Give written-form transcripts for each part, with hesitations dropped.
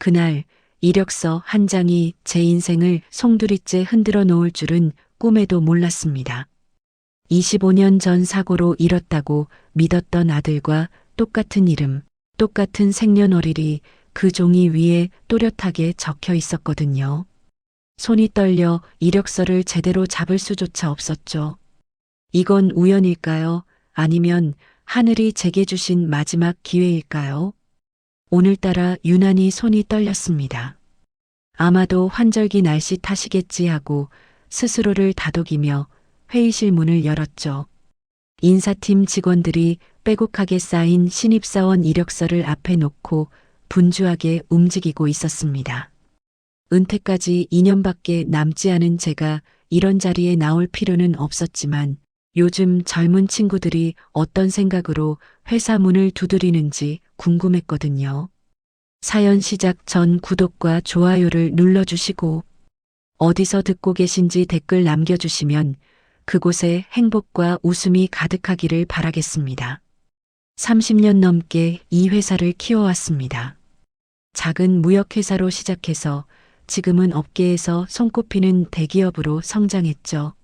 그날 이력서 한 장이 제 인생을 송두리째 흔들어 놓을 줄은 꿈에도 몰랐습니다. 25년 전 사고로 잃었다고 믿었던 아들과 똑같은 이름, 똑같은 생년월일이 그 종이 위에 또렷하게 적혀 있었거든요. 손이 떨려 이력서를 제대로 잡을 수조차 없었죠. 이건 우연일까요? 아니면 하늘이 제게 주신 마지막 기회일까요? 오늘따라 유난히 손이 떨렸습니다. 아마도 환절기 날씨 탓이겠지 하고 스스로를 다독이며 회의실 문을 열었죠. 인사팀 직원들이 빼곡하게 쌓인 신입사원 이력서를 앞에 놓고 분주하게 움직이고 있었습니다. 은퇴까지 2년밖에 남지 않은 제가 이런 자리에 나올 필요는 없었지만 요즘 젊은 친구들이 어떤 생각으로 회사 문을 두드리는지 궁금했거든요. 사연 시작 전 구독과 좋아요를 눌러주시고 어디서 듣고 계신지 댓글 남겨주시면 그곳에 행복과 웃음이 가득하기를 바라겠습니다. 30년 넘게 이 회사를 키워왔습니다. 작은 무역회사로 시작해서 지금은 업계에서 손꼽히는 대기업으로 성장했죠.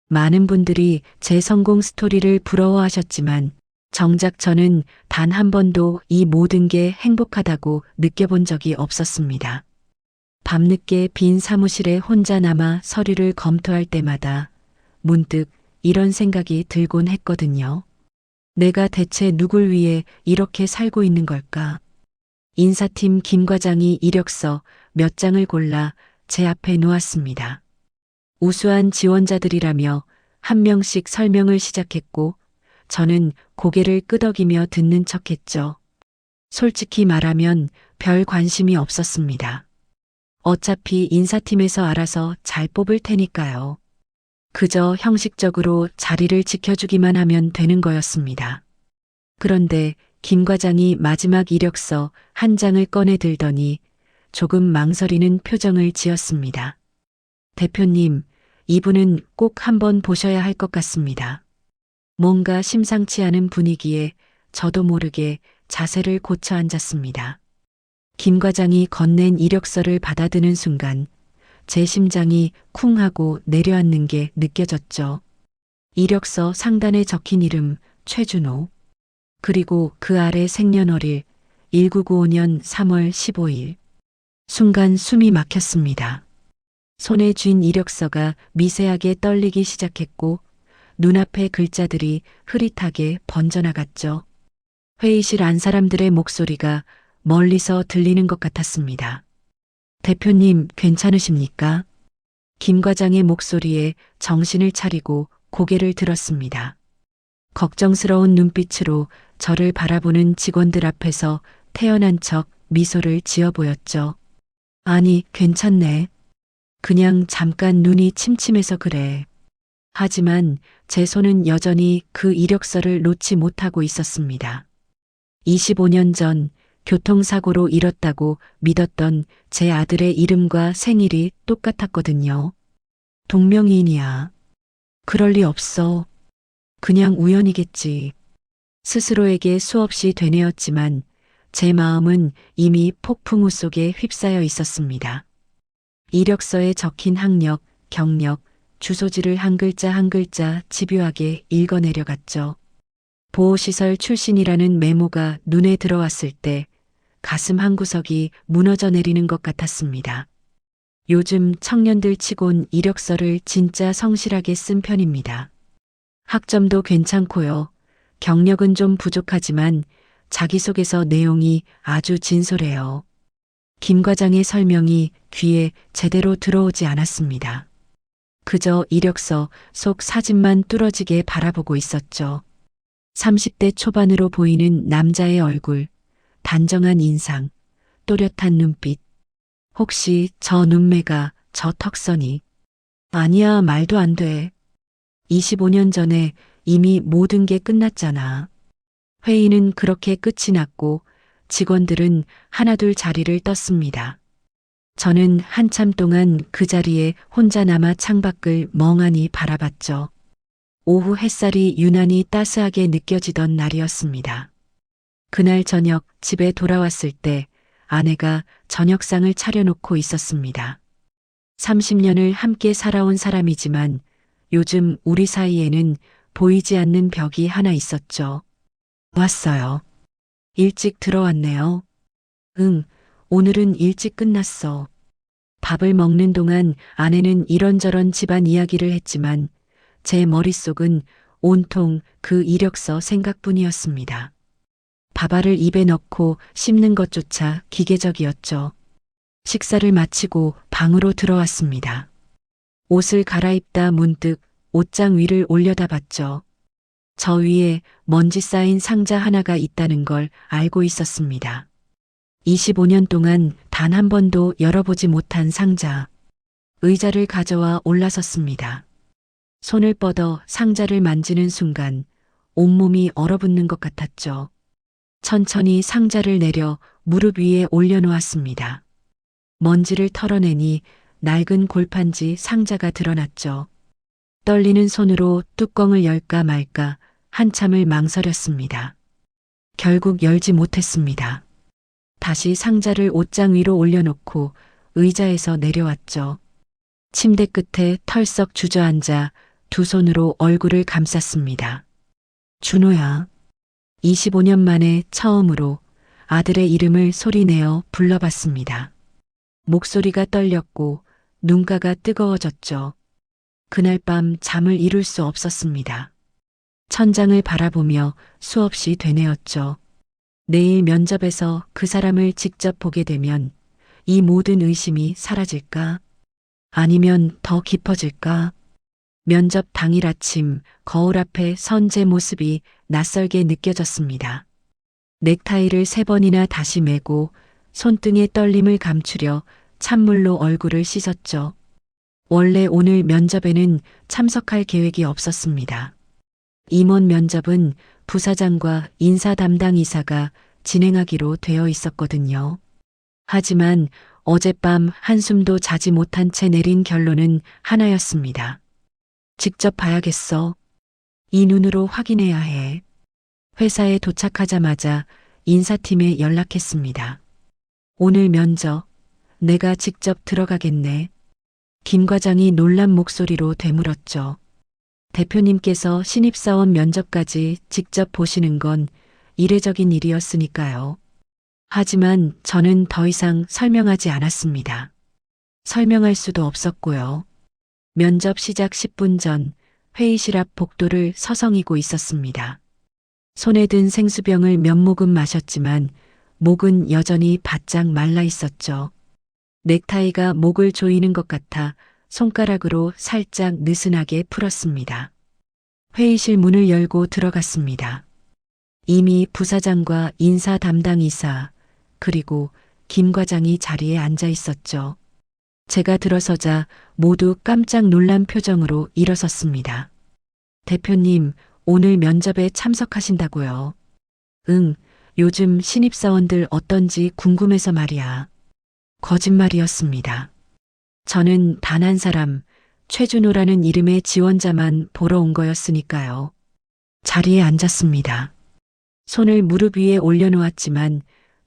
많은 분들이 제 성공 스토리를 부러워하셨지만 정작 저는 단 한 번도 이 모든 게 행복하다고 느껴본 적이 없었습니다. 밤늦게 빈 사무실에 혼자 남아 서류를 검토할 때마다 문득 이런 생각이 들곤 했거든요. 내가 대체 누굴 위해 이렇게 살고 있는 걸까? 인사팀 김 과장이 이력서 몇 장을 골라 제 앞에 놓았습니다. 우수한 지원자들이라며 한 명씩 설명을 시작했고 저는 고개를 끄덕이며 듣는 척했죠. 솔직히 말하면 별 관심이 없었습니다. 어차피 인사팀에서 알아서 잘 뽑을 테니까요. 그저 형식적으로 자리를 지켜주기만 하면 되는 거였습니다. 그런데 김 과장이 마지막 이력서 한 장을 꺼내 들더니 조금 망설이는 표정을 지었습니다. 대표님, 이분은 꼭 한번 보셔야 할 것 같습니다. 뭔가 심상치 않은 분위기에 저도 모르게 자세를 고쳐 앉았습니다. 김 과장이 건넨 이력서를 받아드는 순간 제 심장이 쿵 하고 내려앉는 게 느껴졌죠. 이력서 상단에 적힌 이름 최준호. 그리고 그 아래 생년월일 1995년 3월 15일. 순간 숨이 막혔습니다. 손에 쥔 이력서가 미세하게 떨리기 시작했고 눈앞의 글자들이 흐릿하게 번져나갔죠. 회의실 안 사람들의 목소리가 멀리서 들리는 것 같았습니다. 대표님, 괜찮으십니까? 김 과장의 목소리에 정신을 차리고 고개를 들었습니다. 걱정스러운 눈빛으로 저를 바라보는 직원들 앞에서 태연한 척 미소를 지어 보였죠. 아니, 괜찮네. 그냥 잠깐 눈이 침침해서 그래. 하지만 제 손은 여전히 그 이력서를 놓지 못하고 있었습니다. 25년 전 교통사고로 잃었다고 믿었던 제 아들의 이름과 생일이 똑같았거든요. 동명이인이야. 그럴 리 없어. 그냥 우연이겠지. 스스로에게 수없이 되뇌었지만 제 마음은 이미 폭풍우 속에 휩싸여 있었습니다. 이력서에 적힌 학력, 경력, 주소지를 한 글자 한 글자 집요하게 읽어내려갔죠. 보호시설 출신이라는 메모가 눈에 들어왔을 때 가슴 한구석이 무너져 내리는 것 같았습니다. 요즘 청년들 치곤 이력서를 진짜 성실하게 쓴 편입니다. 학점도 괜찮고요. 경력은 좀 부족하지만 자기소개서 내용이 아주 진솔해요. 김 과장의 설명이 귀에 제대로 들어오지 않았습니다. 그저 이력서 속 사진만 뚫어지게 바라보고 있었죠. 30대 초반으로 보이는 남자의 얼굴, 단정한 인상, 또렷한 눈빛. 혹시 저 눈매가, 저 턱선이. 아니야, 말도 안 돼. 25년 전에 이미 모든 게 끝났잖아. 회의는 그렇게 끝이 났고 직원들은 하나둘 자리를 떴습니다. 저는 한참 동안 그 자리에 혼자 남아 창밖을 멍하니 바라봤죠. 오후 햇살이 유난히 따스하게 느껴지던 날이었습니다. 그날 저녁 집에 돌아왔을 때 아내가 저녁상을 차려놓고 있었습니다. 30년을 함께 살아온 사람이지만 요즘 우리 사이에는 보이지 않는 벽이 하나 있었죠. 왔어요. 일찍 들어왔네요. 응, 오늘은 일찍 끝났어. 밥을 먹는 동안 아내는 이런저런 집안 이야기를 했지만 제 머릿속은 온통 그 이력서 생각뿐이었습니다. 밥알을 입에 넣고 씹는 것조차 기계적이었죠. 식사를 마치고 방으로 들어왔습니다. 옷을 갈아입다 문득 옷장 위를 올려다봤죠. 저 위에 먼지 쌓인 상자 하나가 있다는 걸 알고 있었습니다. 25년 동안 단 한 번도 열어보지 못한 상자. 의자를 가져와 올라섰습니다. 손을 뻗어 상자를 만지는 순간 온몸이 얼어붙는 것 같았죠. 천천히 상자를 내려 무릎 위에 올려놓았습니다. 먼지를 털어내니 낡은 골판지 상자가 드러났죠. 떨리는 손으로 뚜껑을 열까 말까 한참을 망설였습니다. 결국 열지 못했습니다. 다시 상자를 옷장 위로 올려놓고 의자에서 내려왔죠. 침대 끝에 털썩 주저앉아 두 손으로 얼굴을 감쌌습니다. 준호야. 25년 만에 처음으로 아들의 이름을 소리내어 불러봤습니다. 목소리가 떨렸고 눈가가 뜨거워졌죠. 그날 밤 잠을 이룰 수 없었습니다. 천장을 바라보며 수없이 되뇌었죠. 내일 면접에서 그 사람을 직접 보게 되면 이 모든 의심이 사라질까? 아니면 더 깊어질까? 면접 당일 아침 거울 앞에 선 제 모습이 낯설게 느껴졌습니다. 넥타이를 3번이나 다시 매고 손등의 떨림을 감추려 찬물로 얼굴을 씻었죠. 원래 오늘 면접에는 참석할 계획이 없었습니다. 임원 면접은 부사장과 인사 담당 이사가 진행하기로 되어 있었거든요. 하지만 어젯밤 한숨도 자지 못한 채 내린 결론은 하나였습니다. 직접 봐야겠어. 이 눈으로 확인해야 해. 회사에 도착하자마자 인사팀에 연락했습니다. 오늘 면접, 내가 직접 들어가겠네. 김 과장이 놀란 목소리로 되물었죠. 대표님께서 신입사원 면접까지 직접 보시는 건 이례적인 일이었으니까요. 하지만 저는 더 이상 설명하지 않았습니다. 설명할 수도 없었고요. 면접 시작 10분 전 회의실 앞 복도를 서성이고 있었습니다. 손에 든 생수병을 몇 모금 마셨지만 목은 여전히 바짝 말라 있었죠. 넥타이가 목을 조이는 것 같아 손가락으로 살짝 느슨하게 풀었습니다. 회의실 문을 열고 들어갔습니다. 이미 부사장과 인사 담당 이사, 그리고 김 과장이 자리에 앉아 있었죠. 제가 들어서자 모두 깜짝 놀란 표정으로 일어섰습니다. 대표님, 오늘 면접에 참석하신다고요? 응, 요즘 신입사원들 어떤지 궁금해서 말이야. 거짓말이었습니다. 저는 단 한 사람, 최준호라는 이름의 지원자만 보러 온 거였으니까요. 자리에 앉았습니다. 손을 무릎 위에 올려놓았지만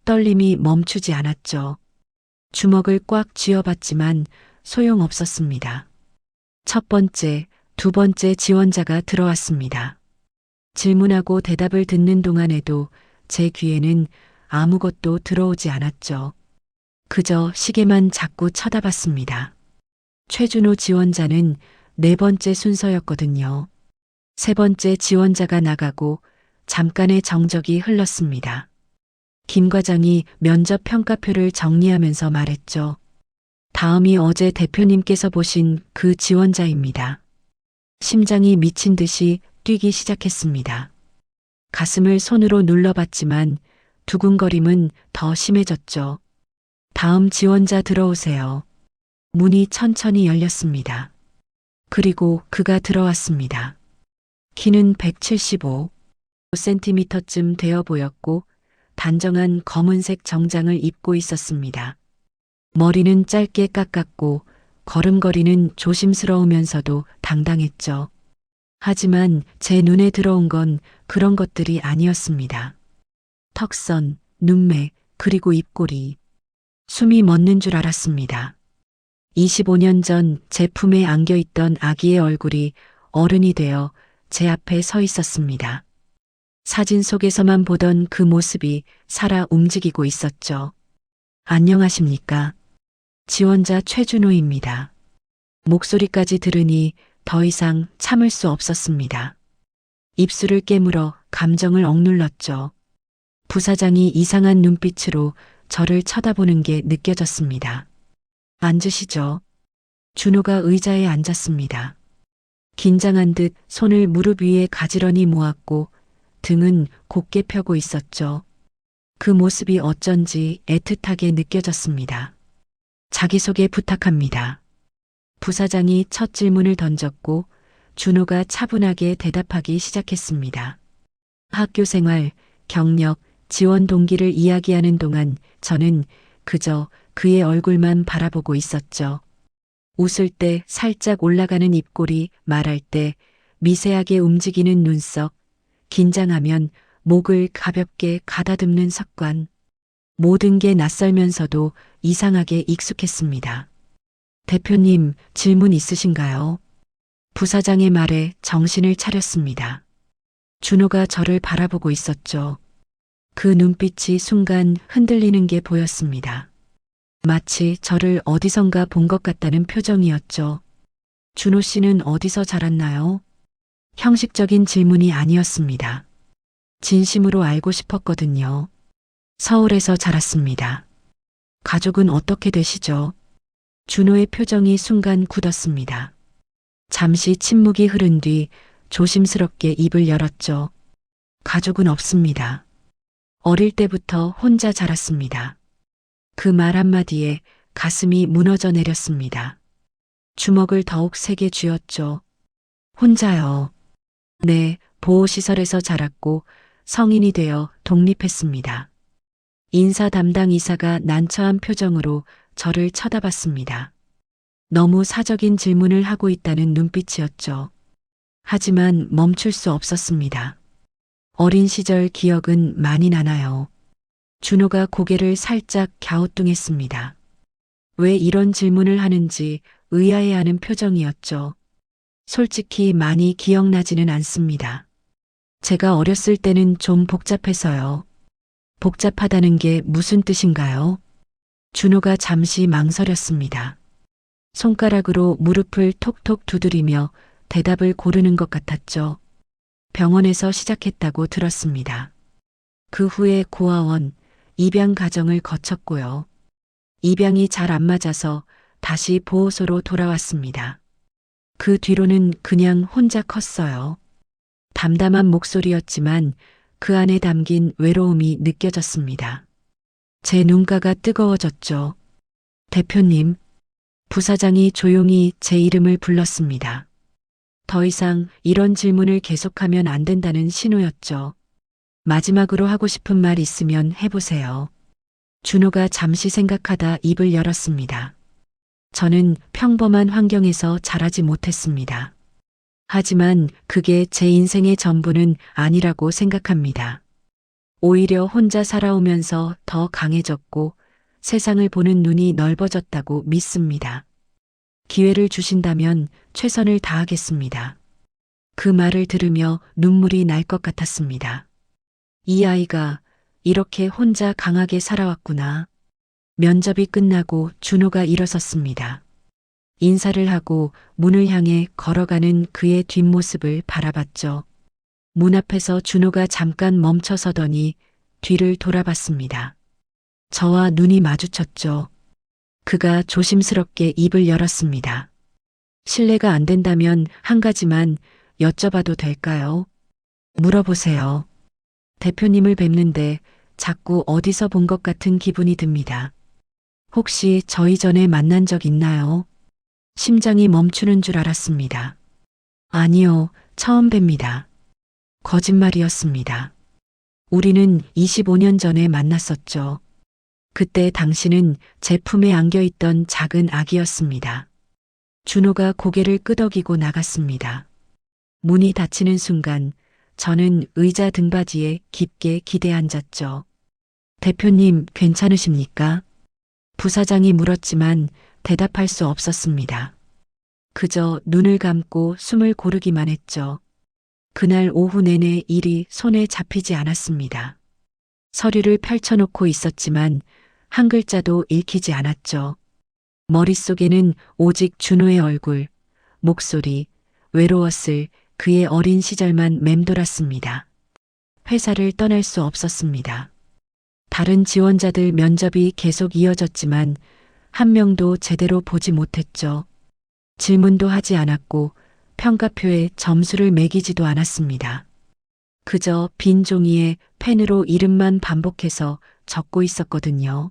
떨림이 멈추지 않았죠. 주먹을 꽉 쥐어봤지만 소용없었습니다. 첫 번째, 두 번째 지원자가 들어왔습니다. 질문하고 대답을 듣는 동안에도 제 귀에는 아무것도 들어오지 않았죠. 그저 시계만 자꾸 쳐다봤습니다. 최준호 지원자는 4번째 순서였거든요. 3번째 지원자가 나가고 잠깐의 정적이 흘렀습니다. 김 과장이 면접 평가표를 정리하면서 말했죠. 다음이 어제 대표님께서 보신 그 지원자입니다. 심장이 미친 듯이 뛰기 시작했습니다. 가슴을 손으로 눌러봤지만 두근거림은 더 심해졌죠. 다음 지원자 들어오세요. 문이 천천히 열렸습니다. 그리고 그가 들어왔습니다. 키는 175cm쯤 되어 보였고 단정한 검은색 정장을 입고 있었습니다. 머리는 짧게 깎았고 걸음걸이는 조심스러우면서도 당당했죠. 하지만 제 눈에 들어온 건 그런 것들이 아니었습니다. 턱선, 눈매, 그리고 입꼬리. 숨이 멎는 줄 알았습니다. 25년 전 제품에 안겨 있던 아기의 얼굴이 어른이 되어 제 앞에 서 있었습니다. 사진 속에서만 보던 그 모습이 살아 움직이고 있었죠. 안녕하십니까? 지원자 최준호입니다. 목소리까지 들으니 더 이상 참을 수 없었습니다. 입술을 깨물어 감정을 억눌렀죠. 부사장이 이상한 눈빛으로 저를 쳐다보는 게 느껴졌습니다. 앉으시죠. 준호가 의자에 앉았습니다. 긴장한 듯 손을 무릎 위에 가지런히 모았고 등은 곧게 펴고 있었죠. 그 모습이 어쩐지 애틋하게 느껴졌습니다. 자기소개 부탁합니다. 부사장이 첫 질문을 던졌고 준호가 차분하게 대답하기 시작했습니다. 학교 생활, 경력, 지원 동기를 이야기하는 동안 저는 그저 그의 얼굴만 바라보고 있었죠. 웃을 때 살짝 올라가는 입꼬리, 말할 때 미세하게 움직이는 눈썹, 긴장하면 목을 가볍게 가다듬는 습관. 모든 게 낯설면서도 이상하게 익숙했습니다. 대표님, 질문 있으신가요? 부사장의 말에 정신을 차렸습니다. 준호가 저를 바라보고 있었죠. 그 눈빛이 순간 흔들리는 게 보였습니다. 마치 저를 어디선가 본 것 같다는 표정이었죠. 준호 씨는 어디서 자랐나요? 형식적인 질문이 아니었습니다. 진심으로 알고 싶었거든요. 서울에서 자랐습니다. 가족은 어떻게 되시죠? 준호의 표정이 순간 굳었습니다. 잠시 침묵이 흐른 뒤 조심스럽게 입을 열었죠. 가족은 없습니다. 어릴 때부터 혼자 자랐습니다. 그 말 한마디에 가슴이 무너져 내렸습니다. 주먹을 더욱 세게 쥐었죠. 혼자요. 네, 보호시설에서 자랐고 성인이 되어 독립했습니다. 인사 담당 이사가 난처한 표정으로 저를 쳐다봤습니다. 너무 사적인 질문을 하고 있다는 눈빛이었죠. 하지만 멈출 수 없었습니다. 어린 시절 기억은 많이 나나요? 준호가 고개를 살짝 갸우뚱했습니다. 왜 이런 질문을 하는지 의아해하는 표정이었죠. 솔직히 많이 기억나지는 않습니다. 제가 어렸을 때는 좀 복잡해서요. 복잡하다는 게 무슨 뜻인가요? 준호가 잠시 망설였습니다. 손가락으로 무릎을 톡톡 두드리며 대답을 고르는 것 같았죠. 병원에서 시작했다고 들었습니다. 그 후에 고아원, 입양 과정을 거쳤고요. 입양이 잘 안 맞아서 다시 보호소로 돌아왔습니다. 그 뒤로는 그냥 혼자 컸어요. 담담한 목소리였지만 그 안에 담긴 외로움이 느껴졌습니다. 제 눈가가 뜨거워졌죠. 대표님, 부사장이 조용히 제 이름을 불렀습니다. 더 이상 이런 질문을 계속하면 안 된다는 신호였죠. 마지막으로 하고 싶은 말 있으면 해보세요. 준호가 잠시 생각하다 입을 열었습니다. 저는 평범한 환경에서 자라지 못했습니다. 하지만 그게 제 인생의 전부는 아니라고 생각합니다. 오히려 혼자 살아오면서 더 강해졌고 세상을 보는 눈이 넓어졌다고 믿습니다. 기회를 주신다면 최선을 다하겠습니다. 그 말을 들으며 눈물이 날 것 같았습니다. 이 아이가 이렇게 혼자 강하게 살아왔구나. 면접이 끝나고 준호가 일어섰습니다. 인사를 하고 문을 향해 걸어가는 그의 뒷모습을 바라봤죠. 문 앞에서 준호가 잠깐 멈춰서더니 뒤를 돌아봤습니다. 저와 눈이 마주쳤죠. 그가 조심스럽게 입을 열었습니다. 실례가 안 된다면 한 가지만 여쭤봐도 될까요? 물어보세요. 대표님을 뵙는데 자꾸 어디서 본 것 같은 기분이 듭니다. 혹시 저희 전에 만난 적 있나요? 심장이 멈추는 줄 알았습니다. 아니요, 처음 뵙니다. 거짓말이었습니다. 우리는 25년 전에 만났었죠. 그때 당신은 제품에 안겨 있던 작은 아기였습니다. 준호가 고개를 끄덕이고 나갔습니다. 문이 닫히는 순간 저는 의자 등받이에 깊게 기대 앉았죠. 대표님, 괜찮으십니까? 부사장이 물었지만 대답할 수 없었습니다. 그저 눈을 감고 숨을 고르기만 했죠. 그날 오후 내내 일이 손에 잡히지 않았습니다. 서류를 펼쳐놓고 있었지만 한 글자도 읽히지 않았죠. 머릿속에는 오직 준호의 얼굴, 목소리, 외로웠을 그의 어린 시절만 맴돌았습니다. 회사를 떠날 수 없었습니다. 다른 지원자들 면접이 계속 이어졌지만 한 명도 제대로 보지 못했죠. 질문도 하지 않았고 평가표에 점수를 매기지도 않았습니다. 그저 빈 종이에 펜으로 이름만 반복해서 적고 있었거든요.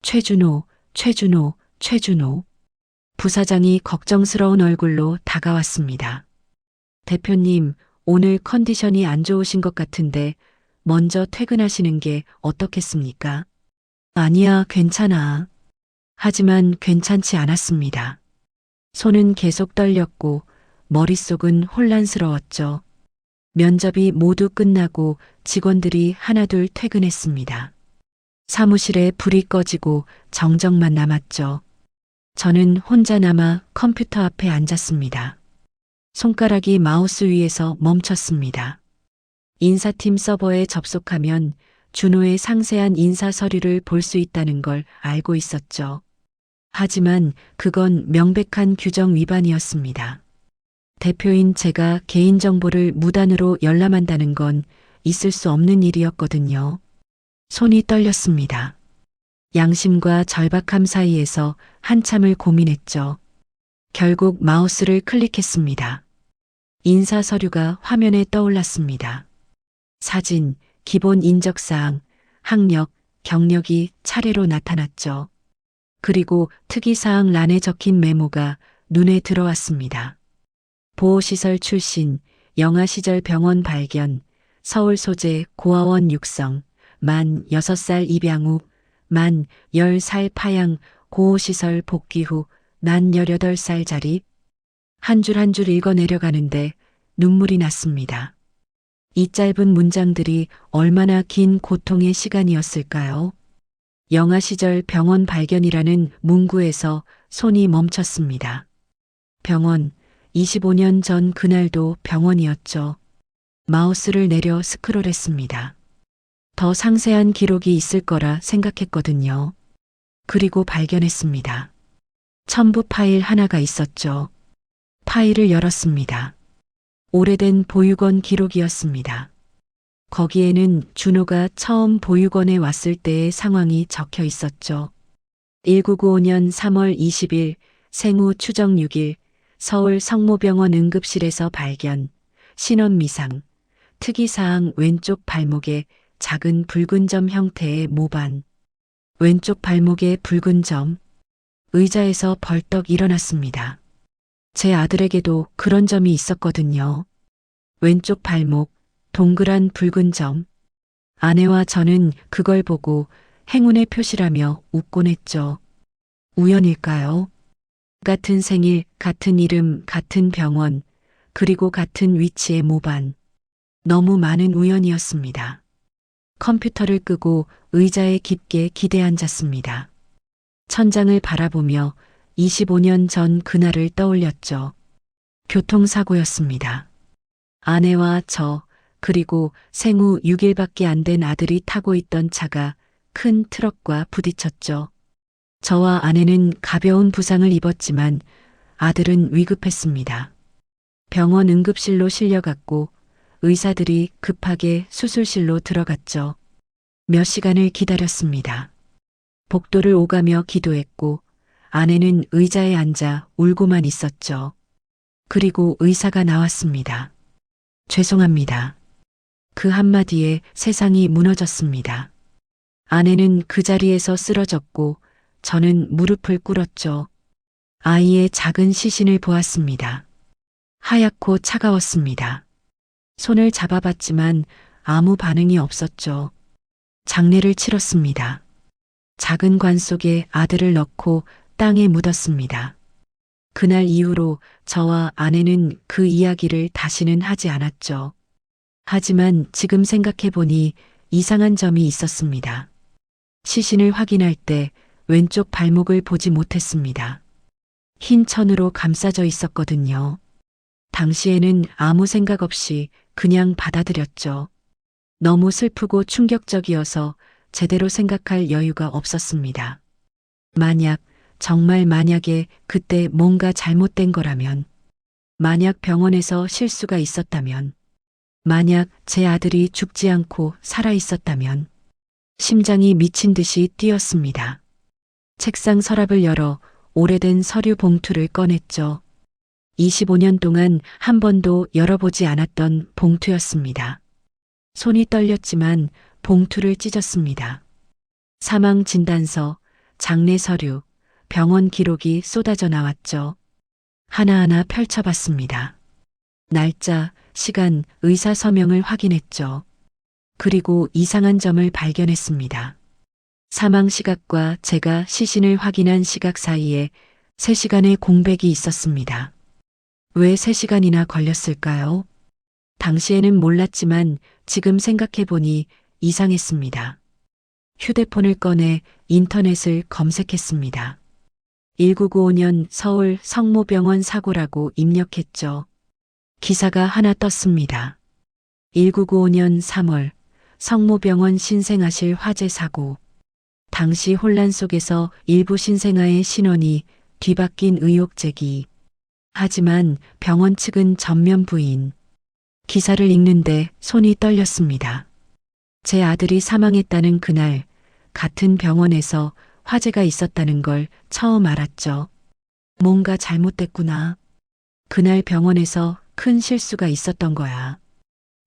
최준호, 최준호, 최준호. 부사장이 걱정스러운 얼굴로 다가왔습니다. 대표님, 오늘 컨디션이 안 좋으신 것 같은데 먼저 퇴근하시는 게 어떻겠습니까? 아니야, 괜찮아. 하지만 괜찮지 않았습니다. 손은 계속 떨렸고 머릿속은 혼란스러웠죠. 면접이 모두 끝나고 직원들이 하나둘 퇴근했습니다. 사무실에 불이 꺼지고 정적만 남았죠. 저는 혼자 남아 컴퓨터 앞에 앉았습니다. 손가락이 마우스 위에서 멈췄습니다. 인사팀 서버에 접속하면 준호의 상세한 인사 서류를 볼 수 있다는 걸 알고 있었죠. 하지만 그건 명백한 규정 위반이었습니다. 대표인 제가 개인정보를 무단으로 열람한다는 건 있을 수 없는 일이었거든요. 손이 떨렸습니다. 양심과 절박함 사이에서 한참을 고민했죠. 결국 마우스를 클릭했습니다. 인사 서류가 화면에 떠올랐습니다. 사진, 기본 인적사항, 학력, 경력이 차례로 나타났죠. 그리고 특이사항 란에 적힌 메모가 눈에 들어왔습니다. 보호시설 출신, 영아시절 병원 발견, 서울 소재 고아원 육성, 만 6살 입양 후, 만 10살 파양 고호시설 복귀 후, 만 18살 자립. 한 줄 한 줄 읽어 내려가는데 눈물이 났습니다. 이 짧은 문장들이 얼마나 긴 고통의 시간이었을까요? 영아 시절 병원 발견이라는 문구에서 손이 멈췄습니다. 병원, 25년 전 그날도 병원이었죠. 마우스를 내려 스크롤했습니다. 더 상세한 기록이 있을 거라 생각했거든요. 그리고 발견했습니다. 첨부 파일 하나가 있었죠. 파일을 열었습니다. 오래된 보육원 기록이었습니다. 거기에는 준호가 처음 보육원에 왔을 때의 상황이 적혀 있었죠. 1995년 3월 20일 생후 추정 6일 서울 성모병원 응급실에서 발견, 신원미상, 특이사항 왼쪽 발목에 작은 붉은 점 형태의 모반, 왼쪽 발목에 붉은 점, 의자에서 벌떡 일어났습니다. 제 아들에게도 그런 점이 있었거든요. 왼쪽 발목, 동그란 붉은 점. 아내와 저는 그걸 보고 행운의 표시라며 웃곤 했죠. 우연일까요? 같은 생일, 같은 이름, 같은 병원, 그리고 같은 위치의 모반. 너무 많은 우연이었습니다. 컴퓨터를 끄고 의자에 깊게 기대 앉았습니다. 천장을 바라보며 25년 전 그날을 떠올렸죠. 교통사고였습니다. 아내와 저, 그리고 생후 6일밖에 안 된 아들이 타고 있던 차가 큰 트럭과 부딪혔죠. 저와 아내는 가벼운 부상을 입었지만 아들은 위급했습니다. 병원 응급실로 실려갔고 의사들이 급하게 수술실로 들어갔죠. 몇 시간을 기다렸습니다. 복도를 오가며 기도했고 아내는 의자에 앉아 울고만 있었죠. 그리고 의사가 나왔습니다. 죄송합니다. 그 한마디에 세상이 무너졌습니다. 아내는 그 자리에서 쓰러졌고 저는 무릎을 꿇었죠. 아이의 작은 시신을 보았습니다. 하얗고 차가웠습니다. 손을 잡아봤지만 아무 반응이 없었죠. 장례를 치렀습니다. 작은 관 속에 아들을 넣고 땅에 묻었습니다. 그날 이후로 저와 아내는 그 이야기를 다시는 하지 않았죠. 하지만 지금 생각해보니 이상한 점이 있었습니다. 시신을 확인할 때 왼쪽 발목을 보지 못했습니다. 흰 천으로 감싸져 있었거든요. 당시에는 아무 생각 없이 그냥 받아들였죠. 너무 슬프고 충격적이어서 제대로 생각할 여유가 없었습니다. 정말 만약에 그때 뭔가 잘못된 거라면, 만약 병원에서 실수가 있었다면, 만약 제 아들이 죽지 않고 살아 있었다면, 심장이 미친 듯이 뛰었습니다. 책상 서랍을 열어 오래된 서류 봉투를 꺼냈죠. 25년 동안 한 번도 열어보지 않았던 봉투였습니다. 손이 떨렸지만 봉투를 찢었습니다. 사망 진단서, 장례 서류, 병원 기록이 쏟아져 나왔죠. 하나하나 펼쳐봤습니다. 날짜, 시간, 의사 서명을 확인했죠. 그리고 이상한 점을 발견했습니다. 사망 시각과 제가 시신을 확인한 시각 사이에 3시간의 공백이 있었습니다. 왜 3시간이나 걸렸을까요? 당시에는 몰랐지만 지금 생각해보니 이상했습니다. 휴대폰을 꺼내 인터넷을 검색했습니다. 1995년 서울 성모병원 사고라고 입력했죠. 기사가 하나 떴습니다. 1995년 3월 성모병원 신생아실 화재 사고. 당시 혼란 속에서 일부 신생아의 신원이 뒤바뀐 의혹 제기. 하지만 병원 측은 전면 부인. 기사를 읽는데 손이 떨렸습니다. 제 아들이 사망했다는 그날 같은 병원에서 화재가 있었다는 걸 처음 알았죠. 뭔가 잘못됐구나. 그날 병원에서 큰 실수가 있었던 거야.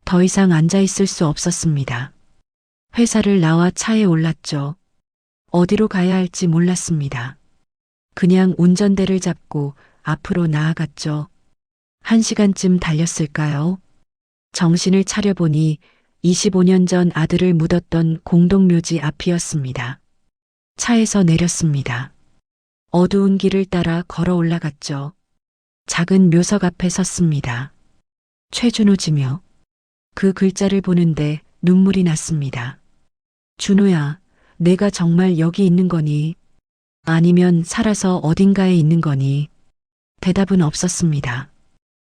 더 이상 앉아 있을 수 없었습니다. 회사를 나와 차에 올랐죠. 어디로 가야 할지 몰랐습니다. 그냥 운전대를 잡고 앞으로 나아갔죠. 1시간쯤 달렸을까요? 정신을 차려보니 25년 전 아들을 묻었던 공동묘지 앞이었습니다. 차에서 내렸습니다. 어두운 길을 따라 걸어 올라갔죠. 작은 묘석 앞에 섰습니다. 최준호지며 그 글자를 보는데 눈물이 났습니다. 준호야, 내가 정말 여기 있는 거니? 아니면 살아서 어딘가에 있는 거니? 대답은 없었습니다.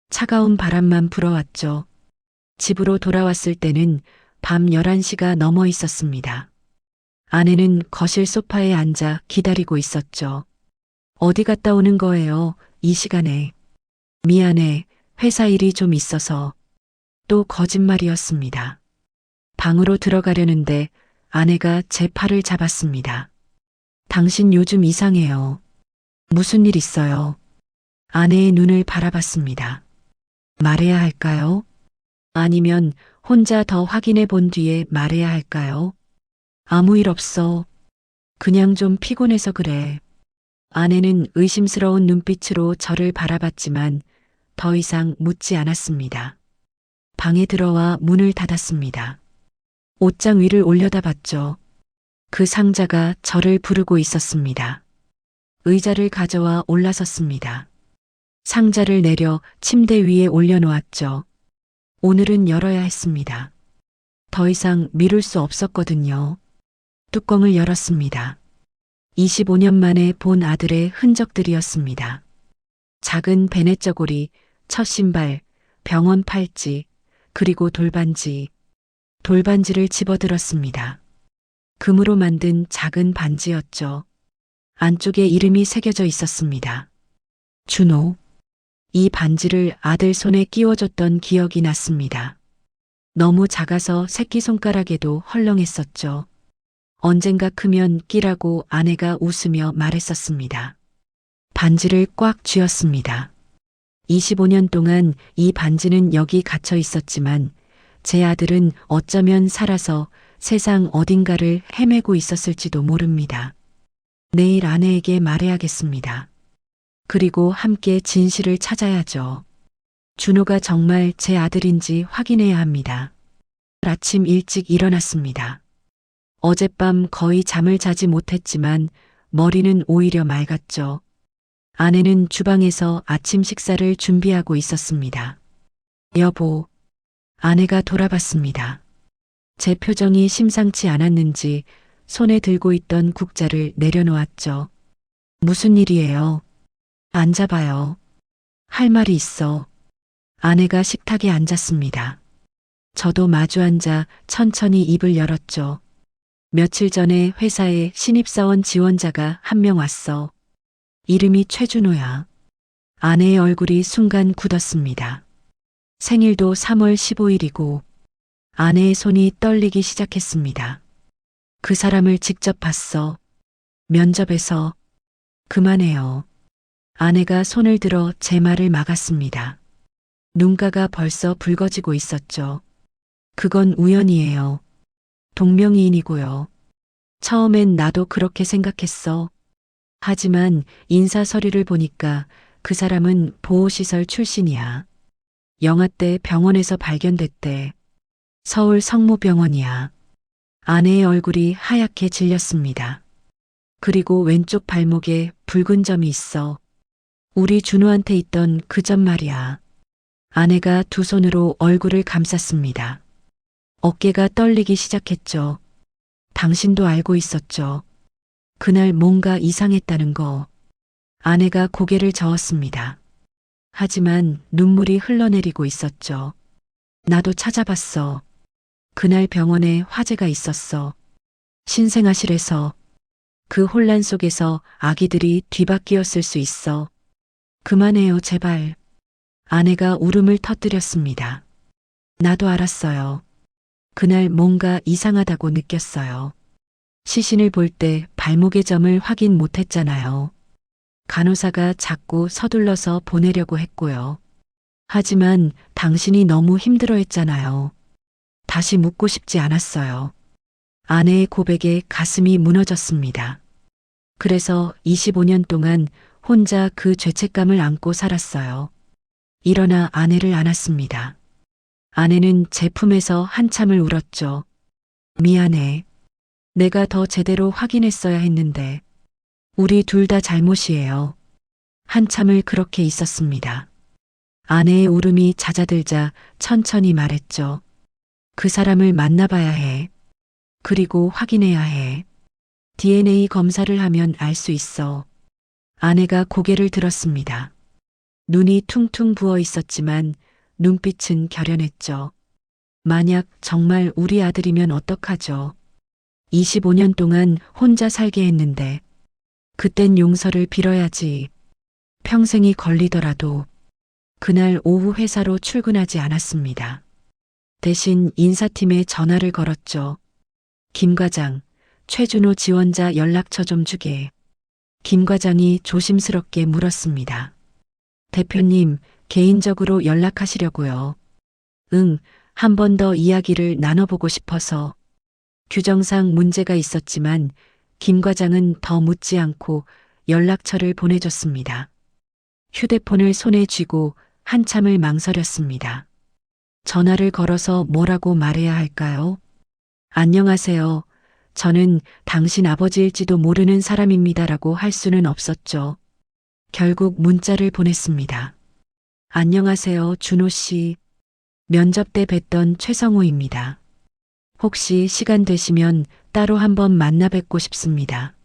차가운 바람만 불어왔죠. 집으로 돌아왔을 때는 밤 11시가 넘어 있었습니다. 아내는 거실 소파에 앉아 기다리고 있었죠. 어디 갔다 오는 거예요, 이 시간에? 미안해, 회사 일이 좀 있어서. 또 거짓말이었습니다. 방으로 들어가려는데 아내가 제 팔을 잡았습니다. 당신 요즘 이상해요. 무슨 일 있어요? 아내의 눈을 바라봤습니다. 말해야 할까요? 아니면 혼자 더 확인해 본 뒤에 말해야 할까요? 아무 일 없어. 그냥 좀 피곤해서 그래. 아내는 의심스러운 눈빛으로 저를 바라봤지만 더 이상 묻지 않았습니다. 방에 들어와 문을 닫았습니다. 옷장 위를 올려다봤죠. 그 상자가 저를 부르고 있었습니다. 의자를 가져와 올라섰습니다. 상자를 내려 침대 위에 올려놓았죠. 오늘은 열어야 했습니다. 더 이상 미룰 수 없었거든요. 뚜껑을 열었습니다. 25년 만에 본 아들의 흔적들이었습니다. 작은 베네 저고리, 첫 신발, 병원 팔찌, 그리고 돌반지. 돌반지를 집어들었습니다. 금으로 만든 작은 반지였죠. 안쪽에 이름이 새겨져 있었습니다. 준호. 이 반지를 아들 손에 끼워줬던 기억이 났습니다. 너무 작아서 새끼손가락에도 헐렁했었죠. 언젠가 크면 끼라고 아내가 웃으며 말했었습니다. 반지를 꽉 쥐었습니다. 25년 동안 이 반지는 여기 갇혀 있었지만 제 아들은 어쩌면 살아서 세상 어딘가를 헤매고 있었을지도 모릅니다. 내일 아내에게 말해야겠습니다. 그리고 함께 진실을 찾아야죠. 준호가 정말 제 아들인지 확인해야 합니다. 아침 일찍 일어났습니다. 어젯밤 거의 잠을 자지 못했지만 머리는 오히려 맑았죠. 아내는 주방에서 아침 식사를 준비하고 있었습니다. 여보, 아내가 돌아봤습니다. 제 표정이 심상치 않았는지 손에 들고 있던 국자를 내려놓았죠. 무슨 일이에요? 앉아봐요. 할 말이 있어. 아내가 식탁에 앉았습니다. 저도 마주 앉아 천천히 입을 열었죠. 며칠 전에 회사에 신입사원 지원자가 한 명 왔어. 이름이 최준호야. 아내의 얼굴이 순간 굳었습니다. 생일도 3월 15일이고 아내의 손이 떨리기 시작했습니다. 그 사람을 직접 봤어. 면접에서. 그만해요. 아내가 손을 들어 제 말을 막았습니다. 눈가가 벌써 붉어지고 있었죠. 그건 우연이에요. 동명이인이고요. 처음엔 나도 그렇게 생각했어. 하지만 인사 서류를 보니까 그 사람은 보호시설 출신이야. 영아 때 병원에서 발견됐대. 서울 성모병원이야. 아내의 얼굴이 하얗게 질렸습니다. 그리고 왼쪽 발목에 붉은 점이 있어. 우리 준호한테 있던 그 점 말이야. 아내가 두 손으로 얼굴을 감쌌습니다. 어깨가 떨리기 시작했죠. 당신도 알고 있었죠. 그날 뭔가 이상했다는 거. 아내가 고개를 저었습니다. 하지만 눈물이 흘러내리고 있었죠. 나도 찾아봤어. 그날 병원에 화재가 있었어. 신생아실에서. 그 혼란 속에서 아기들이 뒤바뀌었을 수 있어. 그만해요, 제발. 아내가 울음을 터뜨렸습니다. 나도 알았어요. 그날 뭔가 이상하다고 느꼈어요. 시신을 볼 때 발목의 점을 확인 못했잖아요. 간호사가 자꾸 서둘러서 보내려고 했고요. 하지만 당신이 너무 힘들어했잖아요. 다시 묻고 싶지 않았어요. 아내의 고백에 가슴이 무너졌습니다. 그래서 25년 동안 혼자 그 죄책감을 안고 살았어요. 일어나 아내를 안았습니다. 아내는 제 품에서 한참을 울었죠. 미안해. 내가 더 제대로 확인했어야 했는데. 우리 둘 다 잘못이에요. 한참을 그렇게 있었습니다. 아내의 울음이 잦아들자 천천히 말했죠. 그 사람을 만나봐야 해. 그리고 확인해야 해. DNA 검사를 하면 알 수 있어. 아내가 고개를 들었습니다. 눈이 퉁퉁 부어 있었지만 눈빛은 결연했죠. 만약 정말 우리 아들이면 어떡하죠? 25년 동안 혼자 살게 했는데 그땐 용서를 빌어야지. 평생이 걸리더라도. 그날 오후 회사로 출근하지 않았습니다. 대신 인사팀에 전화를 걸었죠. 김 과장, 최준호 지원자 연락처 좀 주게. 김 과장이 조심스럽게 물었습니다. 대표님, 개인적으로 연락하시려고요. 응, 한 번 더 이야기를 나눠보고 싶어서. 규정상 문제가 있었지만 김 과장은 더 묻지 않고 연락처를 보내줬습니다. 휴대폰을 손에 쥐고 한참을 망설였습니다. 전화를 걸어서 뭐라고 말해야 할까요? 안녕하세요. 저는 당신 아버지일지도 모르는 사람입니다라고 할 수는 없었죠. 결국 문자를 보냈습니다. 안녕하세요, 준호 씨. 면접 때 뵀던 최성우입니다. 혹시 시간 되시면 따로 한번 만나 뵙고 싶습니다.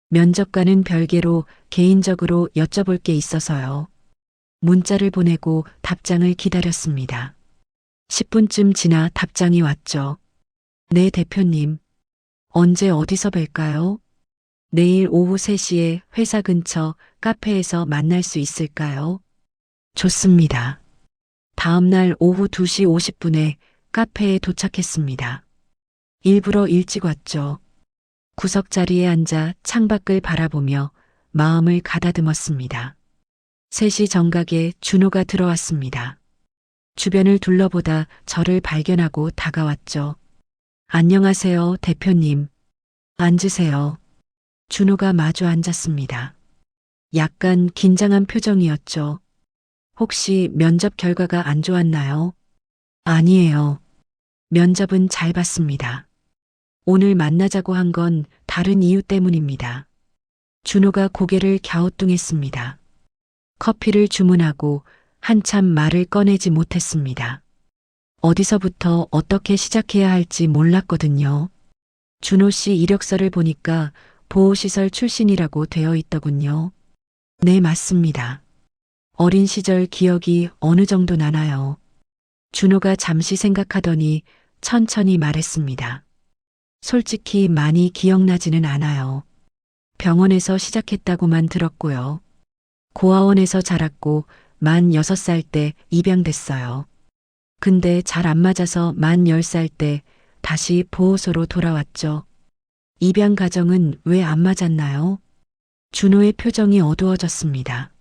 면접과는 별개로 개인적으로 여쭤볼 게 있어서요. 문자를 보내고 답장을 기다렸습니다. 10분쯤 지나 답장이 왔죠. 네, 대표님. 언제 어디서 뵐까요? 내일 오후 3시에 회사 근처 카페에서 만날 수 있을까요? 좋습니다. 다음 날 오후 2시 50분에 카페에 도착했습니다. 일부러 일찍 왔죠. 구석자리에 앉아 창밖을 바라보며 마음을 가다듬었습니다. 3시 정각에 준호가 들어왔습니다. 주변을 둘러보다 저를 발견하고 다가왔죠. 안녕하세요, 대표님. 앉으세요. 준호가 마주 앉았습니다. 약간 긴장한 표정이었죠. 혹시 면접 결과가 안 좋았나요? 아니에요. 면접은 잘 봤습니다. 오늘 만나자고 한 건 다른 이유 때문입니다. 준호가 고개를 갸우뚱했습니다. 커피를 주문하고 한참 말을 꺼내지 못했습니다. 어디서부터 어떻게 시작해야 할지 몰랐거든요. 준호 씨 이력서를 보니까 보호시설 출신이라고 되어 있더군요. 네, 맞습니다. 어린 시절 기억이 어느 정도 나나요? 준호가 잠시 생각하더니 천천히 말했습니다. 솔직히 많이 기억나지는 않아요. 병원에서 시작했다고만 들었고요. 고아원에서 자랐고 만 6살 때 입양됐어요. 근데 잘 안 맞아서 만 10살 때 다시 보호소로 돌아왔죠. 입양 가정은 왜 안 맞았나요? 준호의 표정이 어두워졌습니다.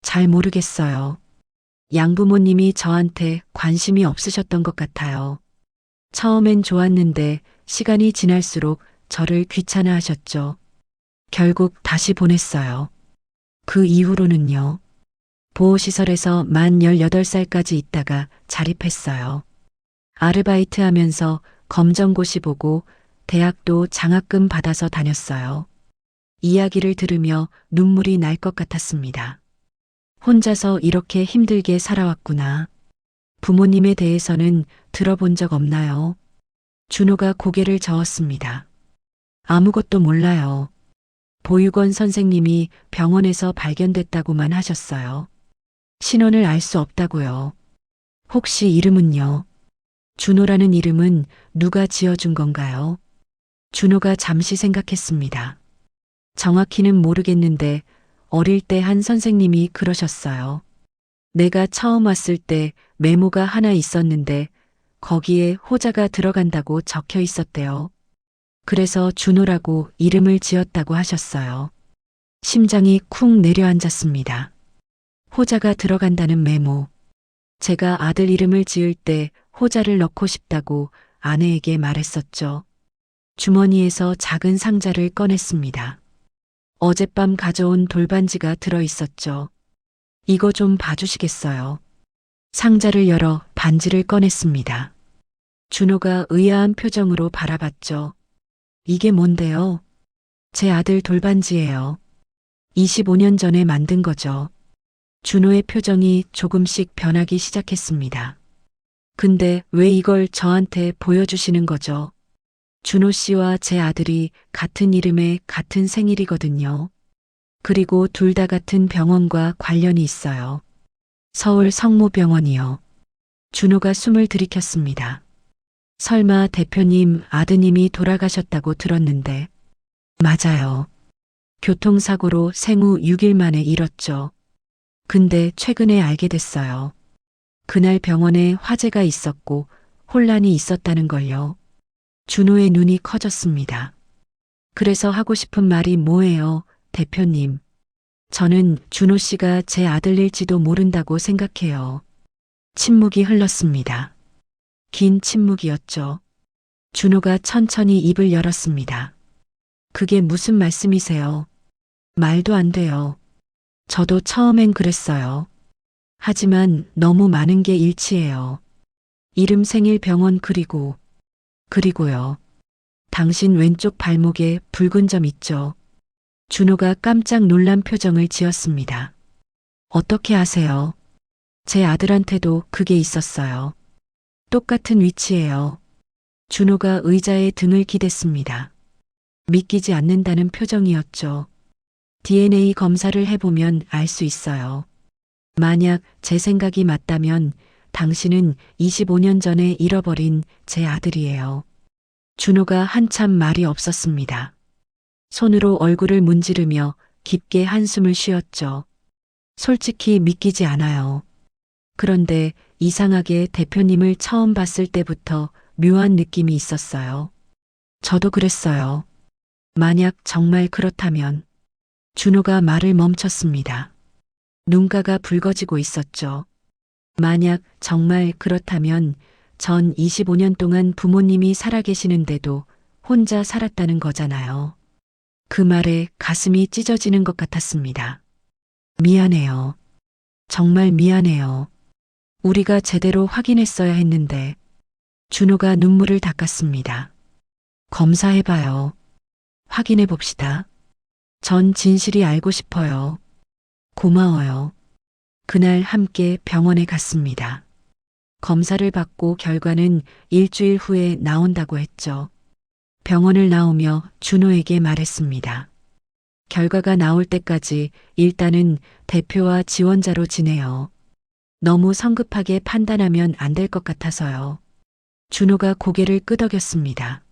잘 모르겠어요. 양부모님이 저한테 관심이 없으셨던 것 같아요. 처음엔 좋았는데 시간이 지날수록 저를 귀찮아하셨죠. 결국 다시 보냈어요. 그 이후로는요. 보호시설에서 만 18살까지 있다가 자립했어요. 아르바이트 하면서 검정고시 보고 대학도 장학금 받아서 다녔어요. 이야기를 들으며 눈물이 날 것 같았습니다. 혼자서 이렇게 힘들게 살아왔구나. 부모님에 대해서는 들어본 적 없나요? 준호가 고개를 저었습니다. 아무것도 몰라요. 보육원 선생님이 병원에서 발견됐다고만 하셨어요. 신원을 알 수 없다고요. 혹시 이름은요? 준호라는 이름은 누가 지어준 건가요? 준호가 잠시 생각했습니다. 정확히는 모르겠는데 어릴 때 한 선생님이 그러셨어요. 내가 처음 왔을 때 메모가 하나 있었는데 거기에 호자가 들어간다고 적혀 있었대요. 그래서 준호라고 이름을 지었다고 하셨어요. 심장이 쿵 내려앉았습니다. 호자가 들어간다는 메모. 제가 아들 이름을 지을 때 호자를 넣고 싶다고 아내에게 말했었죠. 주머니에서 작은 상자를 꺼냈습니다. 어젯밤 가져온 돌반지가 들어 있었죠. 이거 좀 봐주시겠어요? 상자를 열어 반지를 꺼냈습니다. 준호가 의아한 표정으로 바라봤죠. 이게 뭔데요? 제 아들 돌반지예요. 25년 전에 만든 거죠. 준호의 표정이 조금씩 변하기 시작했습니다. 근데 왜 이걸 저한테 보여주시는 거죠? 준호 씨와 제 아들이 같은 이름의 같은 생일이거든요. 그리고 둘 다 같은 병원과 관련이 있어요. 서울 성모병원이요. 준호가 숨을 들이켰습니다. 설마 대표님 아드님이 돌아가셨다고 들었는데. 맞아요. 교통사고로 생후 6일 만에 잃었죠. 근데 최근에 알게 됐어요. 그날 병원에 화재가 있었고 혼란이 있었다는 걸요. 준호의 눈이 커졌습니다. 그래서 하고 싶은 말이 뭐예요, 대표님? 저는 준호 씨가 제 아들일지도 모른다고 생각해요. 침묵이 흘렀습니다. 긴 침묵이었죠. 준호가 천천히 입을 열었습니다. 그게 무슨 말씀이세요? 말도 안 돼요. 저도 처음엔 그랬어요. 하지만 너무 많은 게 일치해요. 이름, 생일, 병원 그리고요. 당신 왼쪽 발목에 붉은 점 있죠? 준호가 깜짝 놀란 표정을 지었습니다. 어떻게 아세요? 제 아들한테도 그게 있었어요. 똑같은 위치예요. 준호가 의자에 등을 기댔습니다. 믿기지 않는다는 표정이었죠. DNA 검사를 해보면 알 수 있어요. 만약 제 생각이 맞다면 당신은 25년 전에 잃어버린 제 아들이에요. 준호가 한참 말이 없었습니다. 손으로 얼굴을 문지르며 깊게 한숨을 쉬었죠. 솔직히 믿기지 않아요. 그런데 이상하게 대표님을 처음 봤을 때부터 묘한 느낌이 있었어요. 저도 그랬어요. 만약 정말 그렇다면. 준호가 말을 멈췄습니다. 눈가가 붉어지고 있었죠. 만약 정말 그렇다면 전 25년 동안 부모님이 살아계시는데도 혼자 살았다는 거잖아요. 그 말에 가슴이 찢어지는 것 같았습니다. 미안해요. 정말 미안해요. 우리가 제대로 확인했어야 했는데. 준호가 눈물을 닦았습니다. 검사해봐요. 확인해봅시다. 전 진실이 알고 싶어요. 고마워요. 그날 함께 병원에 갔습니다. 검사를 받고 결과는 일주일 후에 나온다고 했죠. 병원을 나오며 준호에게 말했습니다. 결과가 나올 때까지 일단은 대표와 지원자로 지내요. 너무 성급하게 판단하면 안 될 것 같아서요. 준호가 고개를 끄덕였습니다.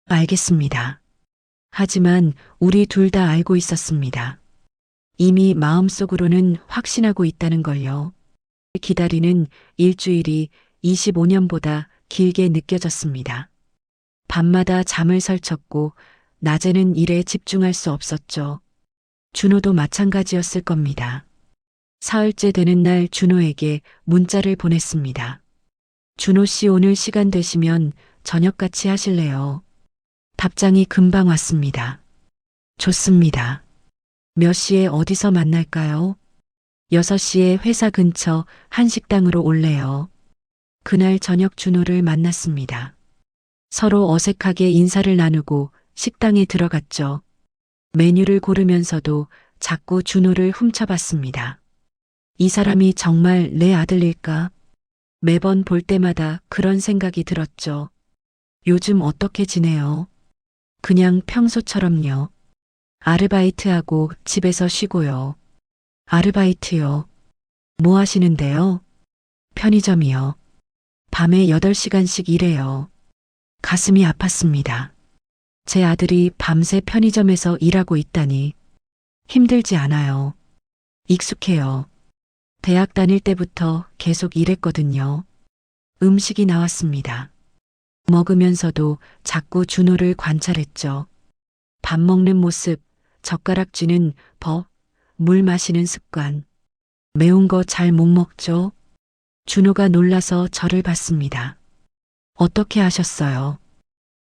알겠습니다. 하지만 우리 둘 다 알고 있었습니다. 이미 마음속으로는 확신하고 있다는 걸요. 기다리는 일주일이 25년보다 길게 느껴졌습니다. 밤마다 잠을 설쳤고 낮에는 일에 집중할 수 없었죠. 준호도 마찬가지였을 겁니다. 사흘째 되는 날 준호에게 문자를 보냈습니다. 준호 씨 오늘 시간 되시면 저녁 같이 하실래요? 답장이 금방 왔습니다. 좋습니다. 몇 시에 어디서 만날까요? 6시에 회사 근처 한 식당으로 올래요. 그날 저녁 준호를 만났습니다. 서로 어색하게 인사를 나누고 식당에 들어갔죠. 메뉴를 고르면서도 자꾸 준호를 훔쳐봤습니다. 이 사람이 정말 내 아들일까? 매번 볼 때마다 그런 생각이 들었죠. 요즘 어떻게 지내요? 그냥 평소처럼요. 아르바이트하고 집에서 쉬고요. 아르바이트요. 뭐 하시는데요? 편의점이요. 밤에 8시간씩 일해요. 가슴이 아팠습니다. 제 아들이 밤새 편의점에서 일하고 있다니. 힘들지 않아요. 익숙해요. 대학 다닐 때부터 계속 일했거든요. 음식이 나왔습니다. 먹으면서도 자꾸 준호를 관찰했죠. 밥 먹는 모습, 젓가락 쥐는 법, 물 마시는 습관. 매운 거 잘 못 먹죠? 준호가 놀라서 저를 봤습니다. 어떻게 하셨어요?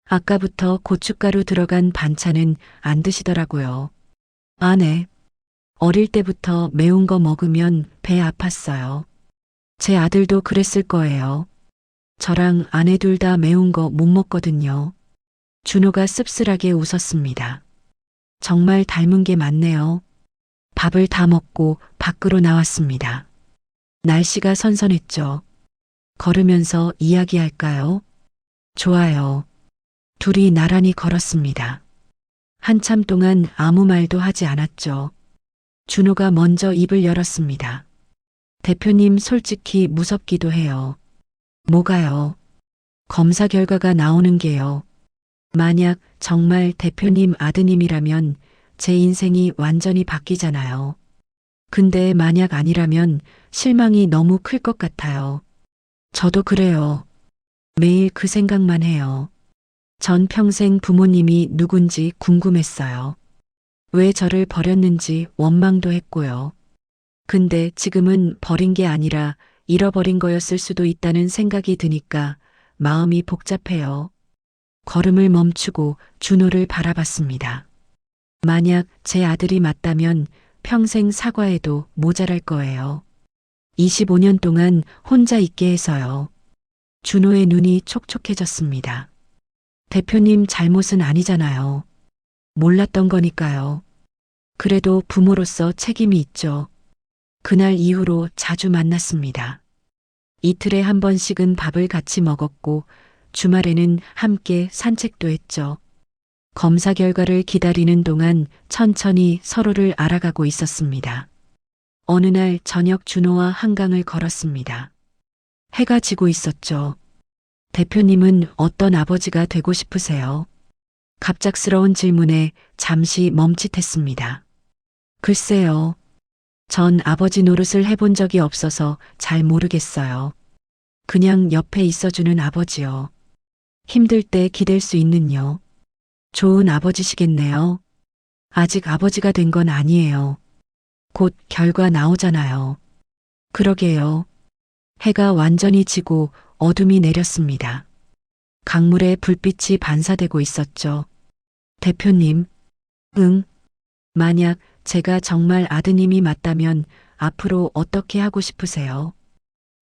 아까부터 고춧가루 들어간 반찬은 안 드시더라고요. 아, 네. 어릴 때부터 매운 거 먹으면 배 아팠어요. 제 아들도 그랬을 거예요. 저랑 아내 둘 다 매운 거 못 먹거든요. 준호가 씁쓸하게 웃었습니다. 정말 닮은 게 많네요. 밥을 다 먹고 밖으로 나왔습니다. 날씨가 선선했죠. 걸으면서 이야기할까요? 좋아요. 둘이 나란히 걸었습니다. 한참 동안 아무 말도 하지 않았죠. 준호가 먼저 입을 열었습니다. 대표님 솔직히 무섭기도 해요. 뭐가요? 검사 결과가 나오는 게요. 만약 정말 대표님 아드님이라면 제 인생이 완전히 바뀌잖아요. 근데 만약 아니라면 실망이 너무 클 것 같아요. 저도 그래요. 매일 그 생각만 해요. 전 평생 부모님이 누군지 궁금했어요. 왜 저를 버렸는지 원망도 했고요. 근데 지금은 버린 게 아니라 잃어버린 거였을 수도 있다는 생각이 드니까 마음이 복잡해요. 걸음을 멈추고 준호를 바라봤습니다. 만약 제 아들이 맞다면 평생 사과해도 모자랄 거예요. 25년 동안 혼자 있게 해서요. 준호의 눈이 촉촉해졌습니다. 대표님 잘못은 아니잖아요. 몰랐던 거니까요. 그래도 부모로서 책임이 있죠. 그날 이후로 자주 만났습니다. 이틀에 한 번씩은 밥을 같이 먹었고 주말에는 함께 산책도 했죠. 검사 결과를 기다리는 동안 천천히 서로를 알아가고 있었습니다. 어느 날 저녁 준호와 한강을 걸었습니다. 해가 지고 있었죠. 대표님은 어떤 아버지가 되고 싶으세요? 갑작스러운 질문에 잠시 멈칫했습니다. 글쎄요. 전 아버지 노릇을 해본 적이 없어서 잘 모르겠어요. 그냥 옆에 있어주는 아버지요. 힘들 때 기댈 수 있는요. 좋은 아버지시겠네요. 아직 아버지가 된 건 아니에요. 곧 결과 나오잖아요. 그러게요. 해가 완전히 지고 어둠이 내렸습니다. 강물에 불빛이 반사되고 있었죠. 대표님, 응. 만약 제가 정말 아드님이 맞다면 앞으로 어떻게 하고 싶으세요?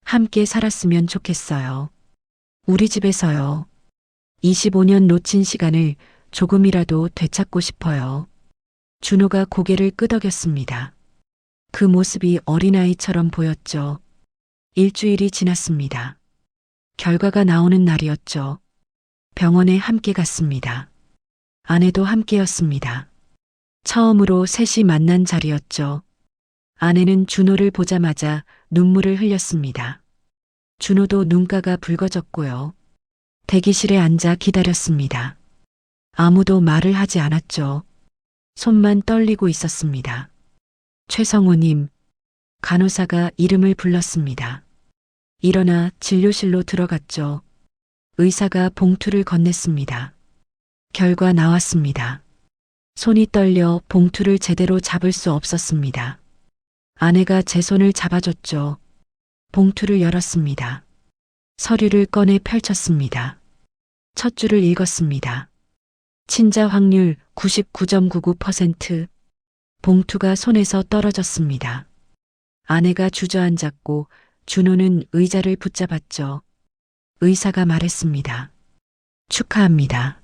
함께 살았으면 좋겠어요. 우리 집에서요. 25년 놓친 시간을 조금이라도 되찾고 싶어요. 준호가 고개를 끄덕였습니다. 그 모습이 어린아이처럼 보였죠. 일주일이 지났습니다. 결과가 나오는 날이었죠. 병원에 함께 갔습니다. 아내도 함께였습니다. 처음으로 셋이 만난 자리였죠. 아내는 준호를 보자마자 눈물을 흘렸습니다. 준호도 눈가가 붉어졌고요. 대기실에 앉아 기다렸습니다. 아무도 말을 하지 않았죠. 손만 떨리고 있었습니다. 최성우님, 간호사가 이름을 불렀습니다. 일어나 진료실로 들어갔죠. 의사가 봉투를 건넸습니다. 결과 나왔습니다. 손이 떨려 봉투를 제대로 잡을 수 없었습니다. 아내가 제 손을 잡아줬죠. 봉투를 열었습니다. 서류를 꺼내 펼쳤습니다. 첫 줄을 읽었습니다. 친자 확률 99.99%. 봉투가 손에서 떨어졌습니다. 아내가 주저앉았고 준호는 의자를 붙잡았죠. 의사가 말했습니다. 축하합니다.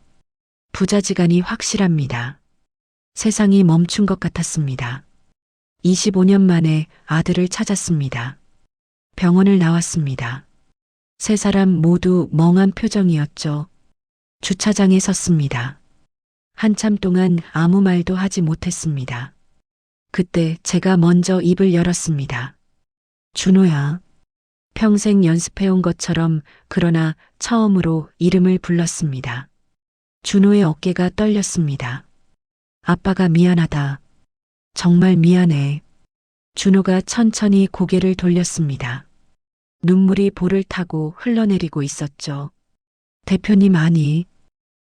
부자지간이 확실합니다. 세상이 멈춘 것 같았습니다. 25년 만에 아들을 찾았습니다. 병원을 나왔습니다. 세 사람 모두 멍한 표정이었죠. 주차장에 섰습니다. 한참 동안 아무 말도 하지 못했습니다. 그때 제가 먼저 입을 열었습니다. 준호야. 평생 연습해온 것처럼 그러나 처음으로 이름을 불렀습니다. 준호의 어깨가 떨렸습니다. 아빠가 미안하다. 정말 미안해. 준호가 천천히 고개를 돌렸습니다. 눈물이 볼을 타고 흘러내리고 있었죠. 대표님 아니.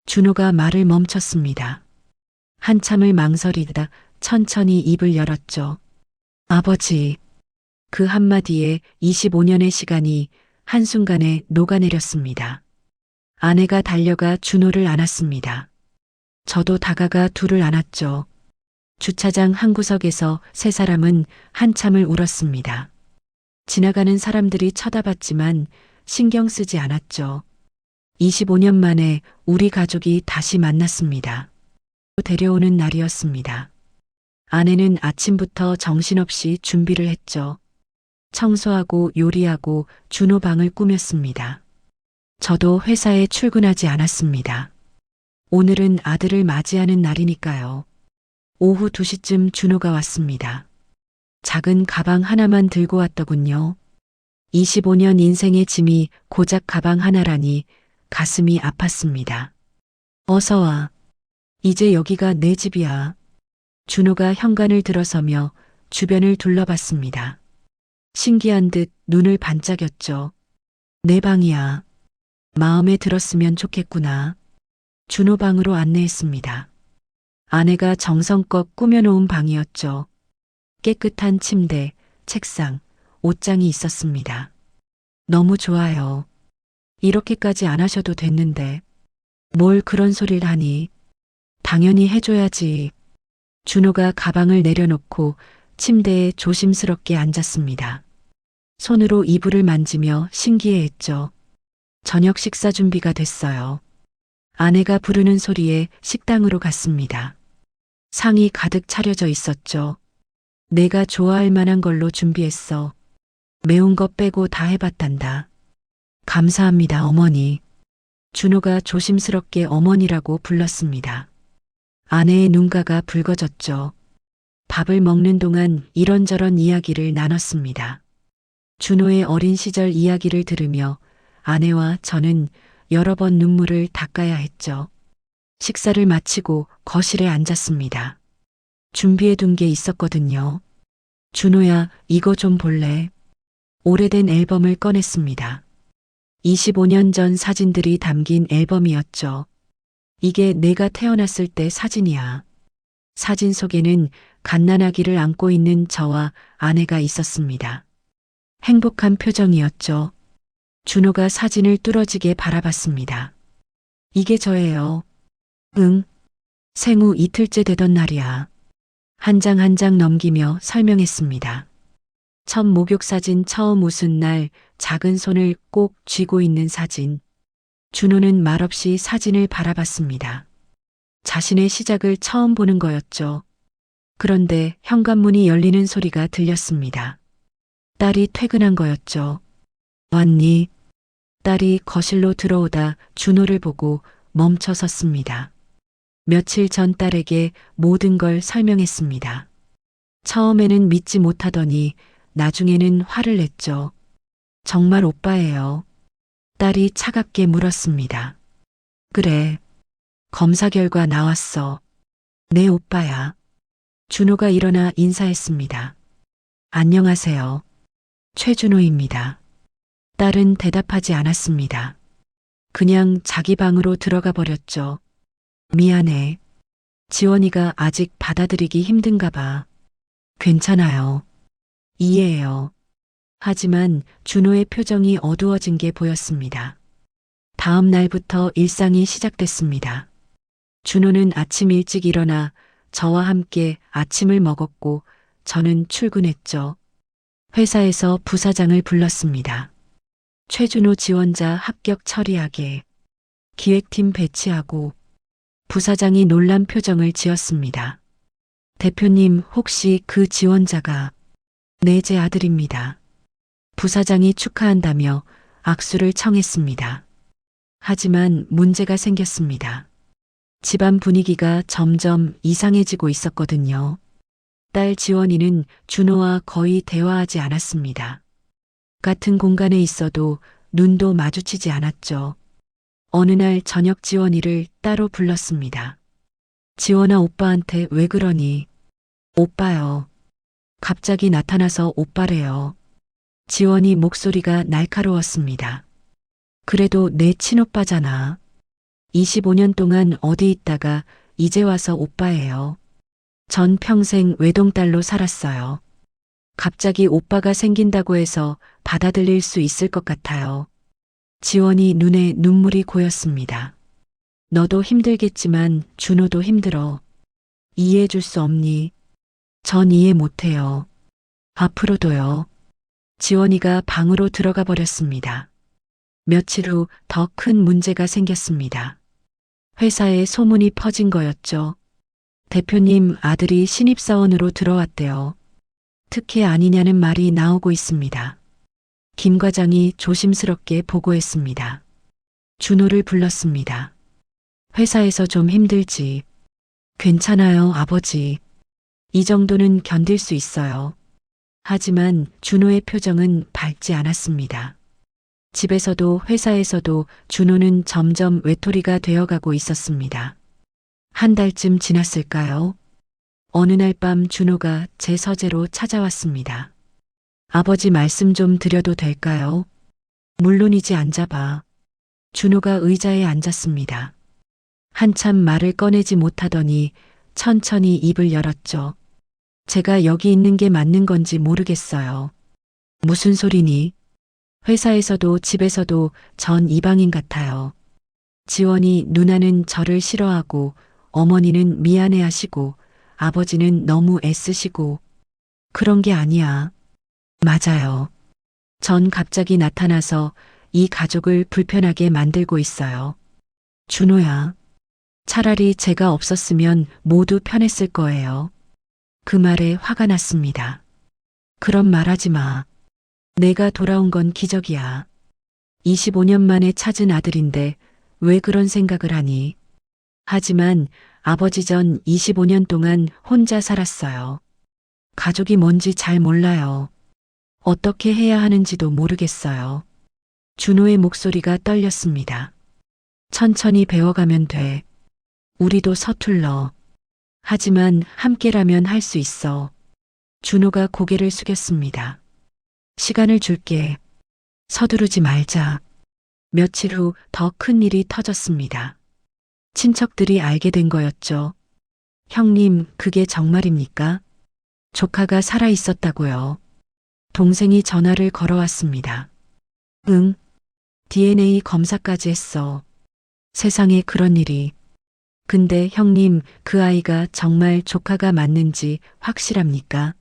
준호가 말을 멈췄습니다. 한참을 망설이다 천천히 입을 열었죠. 아버지. 그 한마디에 25년의 시간이 한순간에 녹아내렸습니다. 아내가 달려가 준호를 안았습니다. 저도 다가가 둘을 안았죠. 주차장 한 구석에서 세 사람은 한참을 울었습니다. 지나가는 사람들이 쳐다봤지만 신경 쓰지 않았죠. 25년 만에 우리 가족이 다시 만났습니다. 데려오는 날이었습니다. 아내는 아침부터 정신없이 준비를 했죠. 청소하고 요리하고 준호 방을 꾸몄습니다. 저도 회사에 출근하지 않았습니다. 오늘은 아들을 맞이하는 날이니까요. 오후 2시쯤 준호가 왔습니다. 작은 가방 하나만 들고 왔더군요. 25년 인생의 짐이 고작 가방 하나라니 가슴이 아팠습니다. 어서 와. 이제 여기가 내 집이야. 준호가 현관을 들어서며 주변을 둘러봤습니다. 신기한 듯 눈을 반짝였죠. 내 방이야. 마음에 들었으면 좋겠구나. 준호 방으로 안내했습니다. 아내가 정성껏 꾸며놓은 방이었죠. 깨끗한 침대, 책상, 옷장이 있었습니다. 너무 좋아요. 이렇게까지 안 하셔도 됐는데. 뭘 그런 소리를 하니. 당연히 해줘야지. 준호가 가방을 내려놓고 침대에 조심스럽게 앉았습니다. 손으로 이불을 만지며 신기해했죠. 저녁 식사 준비가 됐어요. 아내가 부르는 소리에 식당으로 갔습니다. 상이 가득 차려져 있었죠. 내가 좋아할 만한 걸로 준비했어. 매운 거 빼고 다 해봤단다. 감사합니다, 어머니. 준호가 조심스럽게 어머니라고 불렀습니다. 아내의 눈가가 붉어졌죠. 밥을 먹는 동안 이런저런 이야기를 나눴습니다. 준호의 어린 시절 이야기를 들으며 아내와 저는 여러 번 눈물을 닦아야 했죠. 식사를 마치고 거실에 앉았습니다. 준비해둔 게 있었거든요. 준호야, 이거 좀 볼래? 오래된 앨범을 꺼냈습니다. 25년 전 사진들이 담긴 앨범이었죠. 이게 내가 태어났을 때 사진이야. 사진 속에는 갓난아기를 안고 있는 저와 아내가 있었습니다. 행복한 표정이었죠. 준호가 사진을 뚫어지게 바라봤습니다. 이게 저예요. 응. 생후 이틀째 되던 날이야. 한 장 한 장 넘기며 설명했습니다. 첫 목욕 사진 처음 웃은 날 작은 손을 꼭 쥐고 있는 사진. 준호는 말없이 사진을 바라봤습니다. 자신의 시작을 처음 보는 거였죠. 그런데 현관문이 열리는 소리가 들렸습니다. 딸이 퇴근한 거였죠. 왔니? 딸이 거실로 들어오다 준호를 보고 멈춰 섰습니다. 며칠 전 딸에게 모든 걸 설명했습니다. 처음에는 믿지 못하더니 나중에는 화를 냈죠. 정말 오빠예요. 딸이 차갑게 물었습니다. 그래. 검사 결과 나왔어. 내 오빠야. 준호가 일어나 인사했습니다. 안녕하세요. 최준호입니다. 딸은 대답하지 않았습니다. 그냥 자기 방으로 들어가 버렸죠. 미안해. 지원이가 아직 받아들이기 힘든가 봐. 괜찮아요. 이해해요. 하지만 준호의 표정이 어두워진 게 보였습니다. 다음 날부터 일상이 시작됐습니다. 준호는 아침 일찍 일어나 저와 함께 아침을 먹었고 저는 출근했죠. 회사에서 부사장을 불렀습니다. 최준호 지원자 합격 처리하게 기획팀 배치하고 부사장이 놀란 표정을 지었습니다. 대표님 혹시 그 지원자가 네, 제 아들입니다. 부사장이 축하한다며 악수를 청했습니다. 하지만 문제가 생겼습니다. 집안 분위기가 점점 이상해지고 있었거든요. 딸 지원이는 준호와 거의 대화하지 않았습니다. 같은 공간에 있어도 눈도 마주치지 않았죠. 어느 날 저녁 지원이를 따로 불렀습니다. 지원아 오빠한테 왜 그러니? 오빠요. 갑자기 나타나서 오빠래요. 지원이 목소리가 날카로웠습니다. 그래도 내 친오빠잖아. 25년 동안 어디 있다가 이제 와서 오빠예요. 전 평생 외동딸로 살았어요. 갑자기 오빠가 생긴다고 해서 받아들일 수 있을 것 같아요. 지원이 눈에 눈물이 고였습니다. 너도 힘들겠지만 준호도 힘들어. 이해해 줄 수 없니? 전 이해 못해요. 앞으로도요. 지원이가 방으로 들어가 버렸습니다. 며칠 후 더 큰 문제가 생겼습니다. 회사에 소문이 퍼진 거였죠. 대표님 아들이 신입사원으로 들어왔대요. 특혜 아니냐는 말이 나오고 있습니다. 김 과장이 조심스럽게 보고했습니다. 준호를 불렀습니다. 회사에서 좀 힘들지. 괜찮아요, 아버지. 이 정도는 견딜 수 있어요. 하지만 준호의 표정은 밝지 않았습니다. 집에서도 회사에서도 준호는 점점 외톨이가 되어가고 있었습니다. 한 달쯤 지났을까요? 어느 날 밤 준호가 제 서재로 찾아왔습니다. 아버지 말씀 좀 드려도 될까요? 물론이지 앉아봐. 준호가 의자에 앉았습니다. 한참 말을 꺼내지 못하더니 천천히 입을 열었죠. 제가 여기 있는 게 맞는 건지 모르겠어요. 무슨 소리니? 회사에서도 집에서도 전 이방인 같아요. 지원이 누나는 저를 싫어하고 어머니는 미안해하시고 아버지는 너무 애쓰시고 그런 게 아니야. 맞아요. 전 갑자기 나타나서 이 가족을 불편하게 만들고 있어요. 준호야. 차라리 제가 없었으면 모두 편했을 거예요. 그 말에 화가 났습니다. 그런 말 하지 마. 내가 돌아온 건 기적이야. 25년 만에 찾은 아들인데 왜 그런 생각을 하니? 하지만 아버지 전 25년 동안 혼자 살았어요. 가족이 뭔지 잘 몰라요. 어떻게 해야 하는지도 모르겠어요. 준호의 목소리가 떨렸습니다. 천천히 배워가면 돼. 우리도 서툴러. 하지만 함께라면 할 수 있어. 준호가 고개를 숙였습니다. 시간을 줄게. 서두르지 말자. 며칠 후 더 큰 일이 터졌습니다. 친척들이 알게 된 거였죠. 형님, 그게 정말입니까? 조카가 살아 있었다고요. 동생이 전화를 걸어왔습니다. 응. DNA 검사까지 했어. 세상에 그런 일이. 근데 형님, 그 아이가 정말 조카가 맞는지 확실합니까?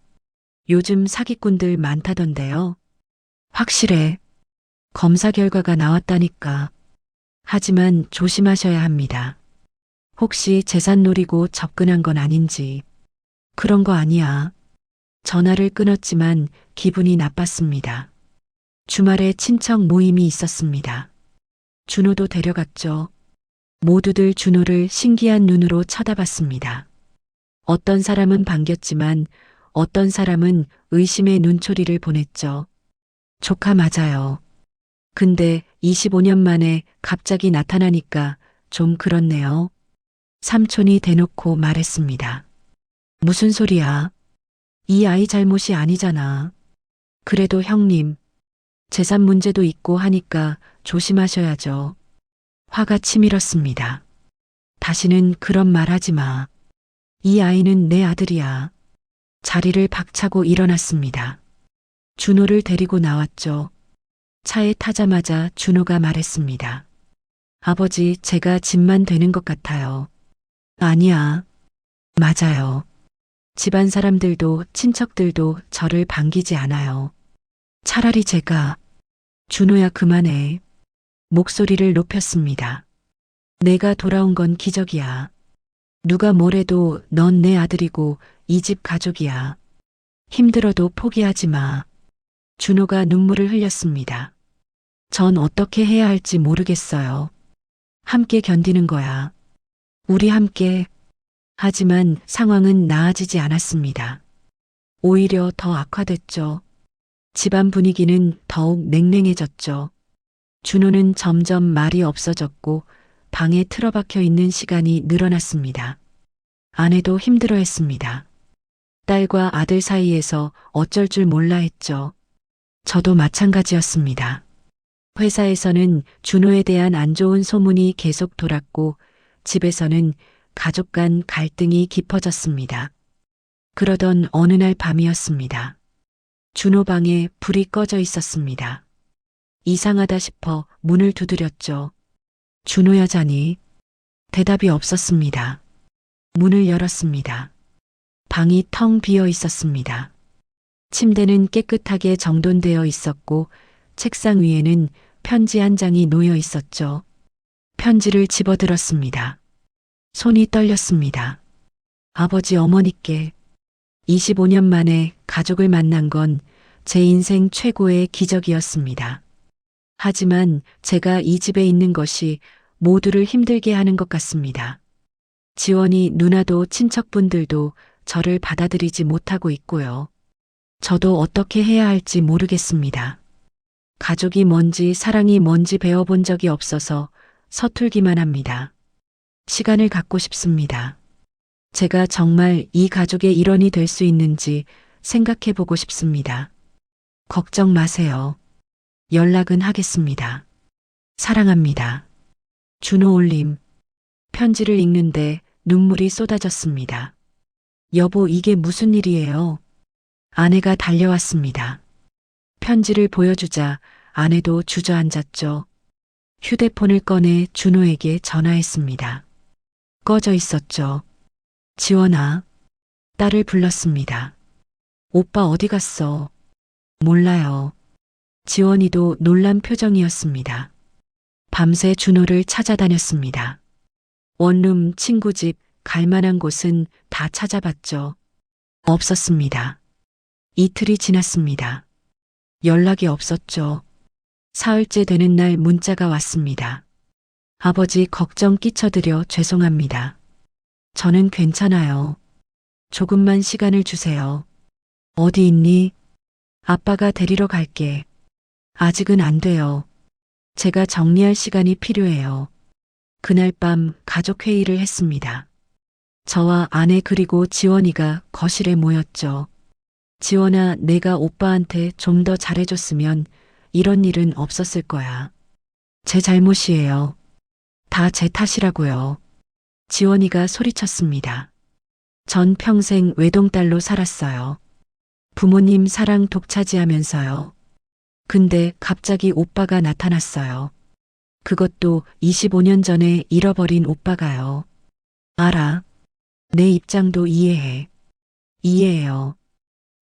요즘 사기꾼들 많다던데요. 확실해. 검사 결과가 나왔다니까. 하지만 조심하셔야 합니다. 혹시 재산 노리고 접근한 건 아닌지. 그런 거 아니야. 전화를 끊었지만 기분이 나빴습니다. 주말에 친척 모임이 있었습니다. 준호도 데려갔죠. 모두들 준호를 신기한 눈으로 쳐다봤습니다. 어떤 사람은 반겼지만 어떤 사람은 의심의 눈초리를 보냈죠. 조카 맞아요. 근데 25년 만에 갑자기 나타나니까 좀 그렇네요. 삼촌이 대놓고 말했습니다. 무슨 소리야? 이 아이 잘못이 아니잖아. 그래도 형님, 재산 문제도 있고 하니까 조심하셔야죠. 화가 치밀었습니다. 다시는 그런 말 하지 마. 이 아이는 내 아들이야. 자리를 박차고 일어났습니다. 준호를 데리고 나왔죠. 차에 타자마자 준호가 말했습니다. 아버지, 제가 집만 되는 것 같아요. 아니야. 맞아요. 집안 사람들도 친척들도 저를 반기지 않아요. 차라리 제가. 준호야, 그만해. 목소리를 높였습니다. 내가 돌아온 건 기적이야. 누가 뭐래도 넌 내 아들이고 이 집 가족이야. 힘들어도 포기하지 마. 준호가 눈물을 흘렸습니다. 전 어떻게 해야 할지 모르겠어요. 함께 견디는 거야. 우리 함께. 하지만 상황은 나아지지 않았습니다. 오히려 더 악화됐죠. 집안 분위기는 더욱 냉랭해졌죠. 준호는 점점 말이 없어졌고 방에 틀어박혀 있는 시간이 늘어났습니다. 아내도 힘들어했습니다. 딸과 아들 사이에서 어쩔 줄 몰라 했죠. 저도 마찬가지였습니다. 회사에서는 준호에 대한 안 좋은 소문이 계속 돌았고 집에서는 가족 간 갈등이 깊어졌습니다. 그러던 어느 날 밤이었습니다. 준호 방에 불이 꺼져 있었습니다. 이상하다 싶어 문을 두드렸죠. 준호야, 자니? 대답이 없었습니다. 문을 열었습니다. 방이 텅 비어 있었습니다. 침대는 깨끗하게 정돈되어 있었고 책상 위에는 편지 한 장이 놓여 있었죠. 편지를 집어들었습니다. 손이 떨렸습니다. 아버지, 어머니께 25년 만에 가족을 만난 건 제 인생 최고의 기적이었습니다. 하지만 제가 이 집에 있는 것이 모두를 힘들게 하는 것 같습니다. 지원이 누나도 친척분들도 저를 받아들이지 못하고 있고요. 저도 어떻게 해야 할지 모르겠습니다. 가족이 뭔지 사랑이 뭔지 배워본 적이 없어서 서툴기만 합니다. 시간을 갖고 싶습니다. 제가 정말 이 가족의 일원이 될 수 있는지 생각해 보고 싶습니다. 걱정 마세요. 연락은 하겠습니다. 사랑합니다. 준호 올림. 편지를 읽는데 눈물이 쏟아졌습니다. 여보, 이게 무슨 일이에요? 아내가 달려왔습니다. 편지를 보여주자 아내도 주저앉았죠. 휴대폰을 꺼내 준호에게 전화했습니다. 꺼져 있었죠. 지원아. 딸을 불렀습니다. 오빠 어디 갔어? 몰라요. 지원이도 놀란 표정이었습니다. 밤새 준호를 찾아다녔습니다. 원룸, 친구 집, 갈 만한 곳은 다 찾아봤죠. 없었습니다. 이틀이 지났습니다. 연락이 없었죠. 사흘째 되는 날 문자가 왔습니다. 아버지, 걱정 끼쳐드려 죄송합니다. 저는 괜찮아요. 조금만 시간을 주세요. 어디 있니? 아빠가 데리러 갈게. 아직은 안 돼요. 제가 정리할 시간이 필요해요. 그날 밤 가족 회의를 했습니다. 저와 아내 그리고 지원이가 거실에 모였죠. 지원아, 내가 오빠한테 좀 더 잘해줬으면 이런 일은 없었을 거야. 제 잘못이에요. 다 제 탓이라고요. 지원이가 소리쳤습니다. 전 평생 외동딸로 살았어요. 부모님 사랑 독차지하면서요. 근데 갑자기 오빠가 나타났어요. 그것도 25년 전에 잃어버린 오빠가요. 알아. 내 입장도 이해해. 이해해요.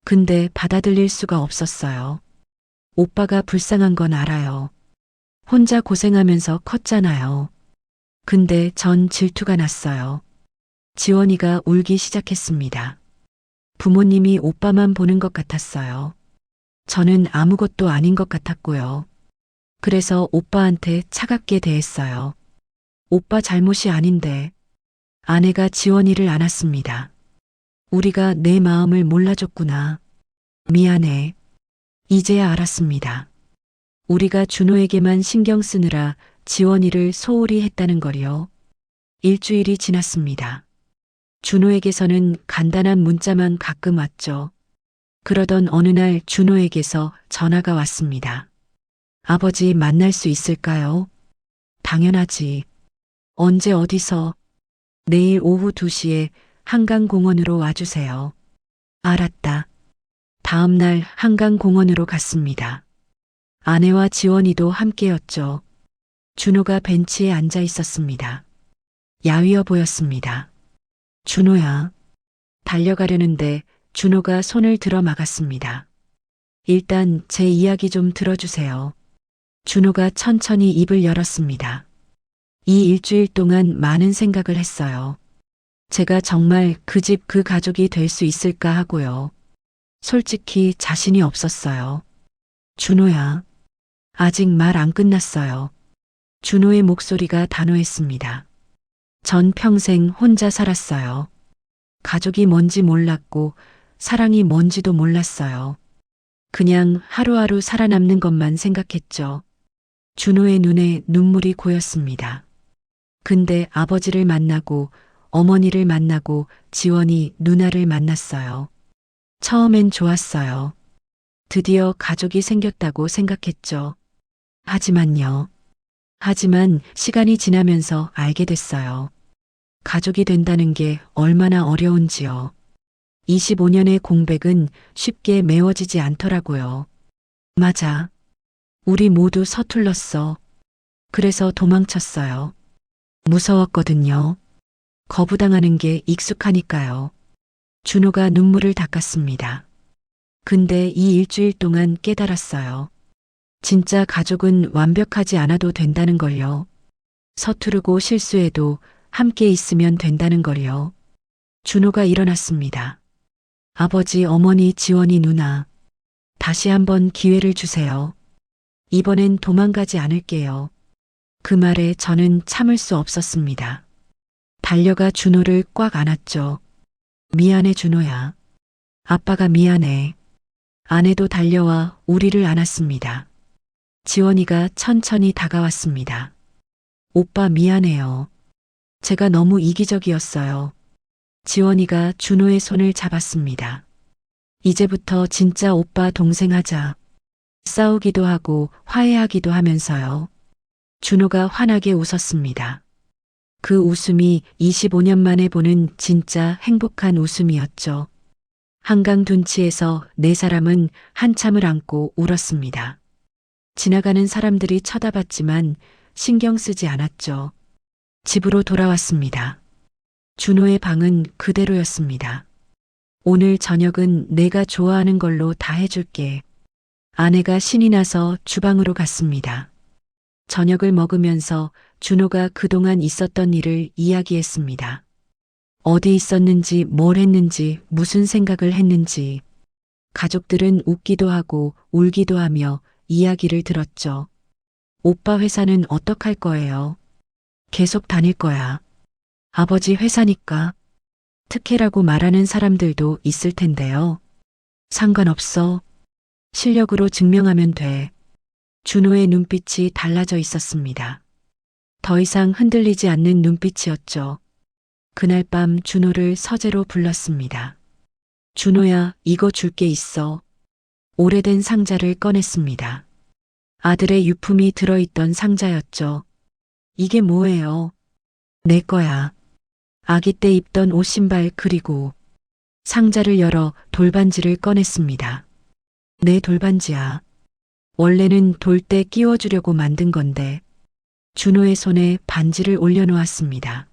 근데 받아들일 수가 없었어요. 오빠가 불쌍한 건 알아요. 혼자 고생하면서 컸잖아요. 근데 전 질투가 났어요. 지원이가 울기 시작했습니다. 부모님이 오빠만 보는 것 같았어요. 저는 아무것도 아닌 것 같았고요. 그래서 오빠한테 차갑게 대했어요. 오빠 잘못이 아닌데. 아내가 지원이를 안았습니다. 우리가 내 마음을 몰라줬구나. 미안해. 이제야 알았습니다. 우리가 준호에게만 신경 쓰느라 지원이를 소홀히 했다는 거리요. 일주일이 지났습니다. 준호에게서는 간단한 문자만 가끔 왔죠. 그러던 어느 날 준호에게서 전화가 왔습니다. 아버지 만날 수 있을까요? 당연하지. 언제 어디서? 내일 오후 2시에 한강공원으로 와주세요. 알았다. 다음 날 한강공원으로 갔습니다. 아내와 지원이도 함께였죠. 준호가 벤치에 앉아 있었습니다. 야위어 보였습니다. 준호야. 달려가려는데 준호가 손을 들어 막았습니다. 일단 제 이야기 좀 들어주세요. 준호가 천천히 입을 열었습니다. 이 일주일 동안 많은 생각을 했어요. 제가 정말 그 집 그 가족이 될 수 있을까 하고요. 솔직히 자신이 없었어요. 준호야. 아직 말 안 끝났어요. 준호의 목소리가 단호했습니다. 전 평생 혼자 살았어요. 가족이 뭔지 몰랐고 사랑이 뭔지도 몰랐어요. 그냥 하루하루 살아남는 것만 생각했죠. 준호의 눈에 눈물이 고였습니다. 근데 아버지를 만나고 어머니를 만나고 지원이 누나를 만났어요. 처음엔 좋았어요. 드디어 가족이 생겼다고 생각했죠. 하지만 시간이 지나면서 알게 됐어요. 가족이 된다는 게 얼마나 어려운지요. 25년의 공백은 쉽게 메워지지 않더라고요. 맞아. 우리 모두 서툴렀어. 그래서 도망쳤어요. 무서웠거든요. 거부당하는 게 익숙하니까요. 준호가 눈물을 닦았습니다. 근데 이 일주일 동안 깨달았어요. 진짜 가족은 완벽하지 않아도 된다는 걸요. 서투르고 실수해도 함께 있으면 된다는 걸요. 준호가 일어났습니다. 아버지, 어머니, 지원이 누나. 다시 한번 기회를 주세요. 이번엔 도망가지 않을게요. 그 말에 저는 참을 수 없었습니다. 달려가 준호를 꽉 안았죠. 미안해, 준호야. 아빠가 미안해. 아내도 달려와 우리를 안았습니다. 지원이가 천천히 다가왔습니다. 오빠 미안해요. 제가 너무 이기적이었어요. 지원이가 준호의 손을 잡았습니다. 이제부터 진짜 오빠 동생 하자. 싸우기도 하고 화해하기도 하면서요. 준호가 환하게 웃었습니다. 그 웃음이 25년 만에 보는 진짜 행복한 웃음이었죠. 한강 둔치에서 네 사람은 한참을 안고 울었습니다. 지나가는 사람들이 쳐다봤지만 신경 쓰지 않았죠. 집으로 돌아왔습니다. 준호의 방은 그대로였습니다. 오늘 저녁은 내가 좋아하는 걸로 다 해줄게. 아내가 신이 나서 주방으로 갔습니다. 저녁을 먹으면서 준호가 그동안 있었던 일을 이야기했습니다. 어디 있었는지, 뭘 했는지, 무슨 생각을 했는지. 가족들은 웃기도 하고 울기도 하며 이야기를 들었죠. 오빠 회사는 어떡할 거예요? 계속 다닐 거야. 아버지 회사니까. 특혜라고 말하는 사람들도 있을 텐데요. 상관없어. 실력으로 증명하면 돼. 준호의 눈빛이 달라져 있었습니다. 더 이상 흔들리지 않는 눈빛이었죠. 그날 밤 준호를 서재로 불렀습니다. 준호야, 이거 줄 게 있어. 오래된 상자를 꺼냈습니다. 아들의 유품이 들어있던 상자였죠. 이게 뭐예요? 내 거야. 아기 때 입던 옷, 신발, 그리고 상자를 열어 돌반지를 꺼냈습니다. 내 돌반지야. 원래는 돌대 끼워주려고 만든 건데. 준호의 손에 반지를 올려놓았습니다.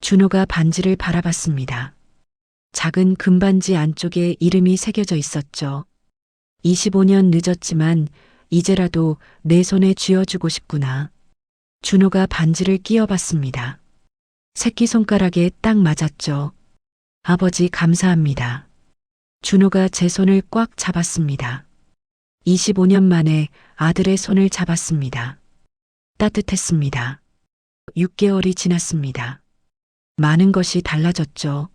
준호가 반지를 바라봤습니다. 작은 금반지 안쪽에 이름이 새겨져 있었죠. 25년 늦었지만 이제라도 내 손에 쥐어주고 싶구나. 준호가 반지를 끼워봤습니다. 새끼손가락에 딱 맞았죠. 아버지 감사합니다. 준호가 제 손을 꽉 잡았습니다. 25년 만에 아들의 손을 잡았습니다. 따뜻했습니다. 6개월이 지났습니다. 많은 것이 달라졌죠.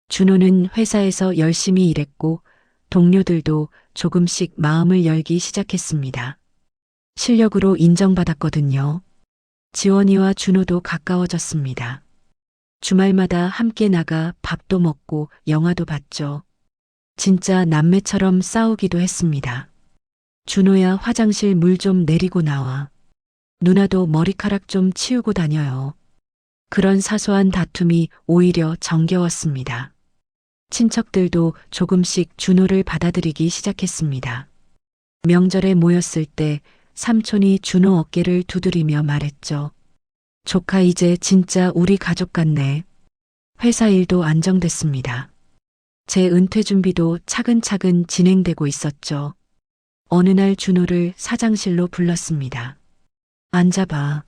준호는 회사에서 열심히 일했고 동료들도 조금씩 마음을 열기 시작했습니다. 실력으로 인정받았거든요. 지원이와 준호도 가까워졌습니다. 주말마다 함께 나가 밥도 먹고 영화도 봤죠. 진짜 남매처럼 싸우기도 했습니다. 준호야, 화장실 물 좀 내리고 나와. 누나도 머리카락 좀 치우고 다녀요. 그런 사소한 다툼이 오히려 정겨웠습니다. 친척들도 조금씩 준호를 받아들이기 시작했습니다. 명절에 모였을 때 삼촌이 준호 어깨를 두드리며 말했죠. 조카, 이제 진짜 우리 가족 같네. 회사 일도 안정됐습니다. 제 은퇴 준비도 차근차근 진행되고 있었죠. 어느 날 준호를 사장실로 불렀습니다. 앉아봐.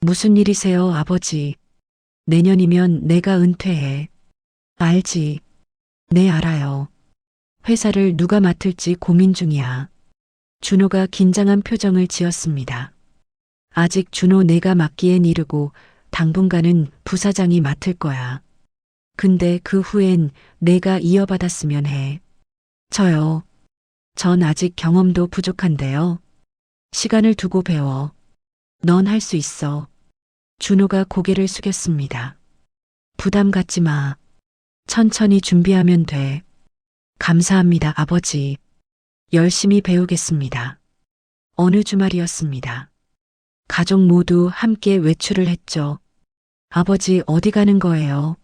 무슨 일이세요, 아버지? 내년이면 내가 은퇴해. 알지? 네, 알아요. 회사를 누가 맡을지 고민 중이야. 준호가 긴장한 표정을 지었습니다. 아직 준호, 내가 맡기엔 이르고 당분간은 부사장이 맡을 거야. 근데 그 후엔 내가 이어받았으면 해. 저요. 전 아직 경험도 부족한데요. 시간을 두고 배워. 넌 할 수 있어. 준호가 고개를 숙였습니다. 부담 갖지 마. 천천히 준비하면 돼. 감사합니다, 아버지. 열심히 배우겠습니다. 어느 주말이었습니다. 가족 모두 함께 외출을 했죠. 아버지, 어디 가는 거예요?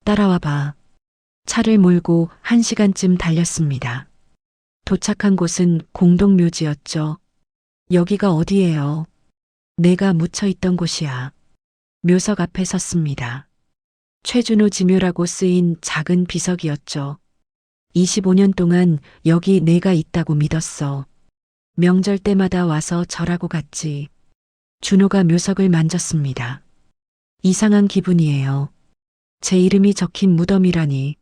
따라와 봐. 차를 몰고 1시간쯤 달렸습니다. 도착한 곳은 공동묘지였죠. 여기가 어디예요? 내가 묻혀있던 곳이야. 묘석 앞에 섰습니다. 최준호 지묘라고 쓰인 작은 비석이었죠. 25년 동안 여기 내가 있다고 믿었어. 명절 때마다 와서 절하고 갔지. 준호가 묘석을 만졌습니다. 이상한 기분이에요. 제 이름이 적힌 무덤이라니.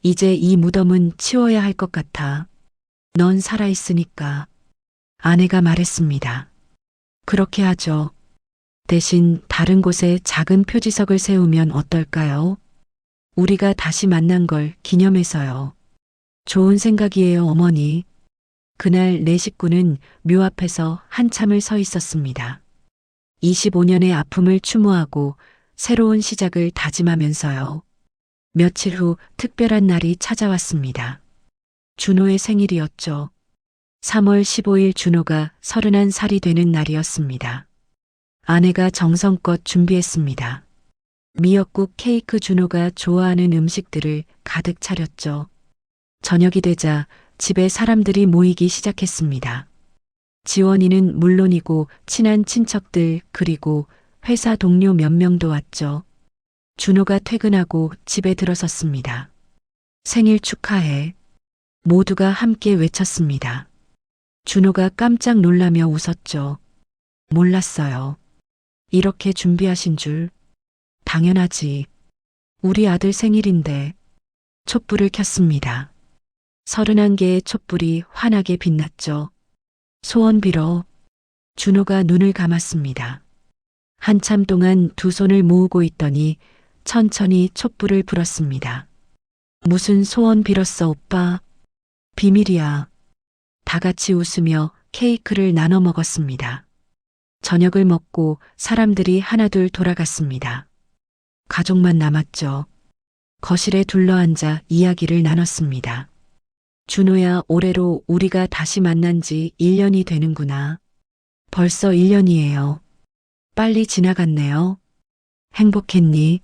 이제 이 무덤은 치워야 할 것 같아. 넌 살아있으니까. 아내가 말했습니다. 그렇게 하죠. 대신 다른 곳에 작은 표지석을 세우면 어떨까요? 우리가 다시 만난 걸 기념해서요. 좋은 생각이에요, 어머니. 그날 내 식구는 묘 앞에서 한참을 서 있었습니다. 25년의 아픔을 추모하고 새로운 시작을 다짐하면서요. 며칠 후 특별한 날이 찾아왔습니다. 준호의 생일이었죠. 3월 15일 준호가 31살이 되는 날이었습니다. 아내가 정성껏 준비했습니다. 미역국, 케이크, 준호가 좋아하는 음식들을 가득 차렸죠. 저녁이 되자 집에 사람들이 모이기 시작했습니다. 지원이는 물론이고 친한 친척들 그리고 회사 동료 몇 명도 왔죠. 준호가 퇴근하고 집에 들어섰습니다. 생일 축하해. 모두가 함께 외쳤습니다. 준호가 깜짝 놀라며 웃었죠. 몰랐어요. 이렇게 준비하신 줄. 당연하지. 우리 아들 생일인데. 촛불을 켰습니다. 31개의 촛불이 환하게 빛났죠. 소원 빌어. 준호가 눈을 감았습니다. 한참 동안 두 손을 모으고 있더니 천천히 촛불을 불었습니다. 무슨 소원 빌었어, 오빠? 비밀이야. 다 같이 웃으며 케이크를 나눠 먹었습니다. 저녁을 먹고 사람들이 하나둘 돌아갔습니다. 가족만 남았죠. 거실에 둘러앉아 이야기를 나눴습니다. 준호야, 올해로 우리가 다시 만난 지 1년이 되는구나. 벌써 1년이에요. 빨리 지나갔네요. 행복했니?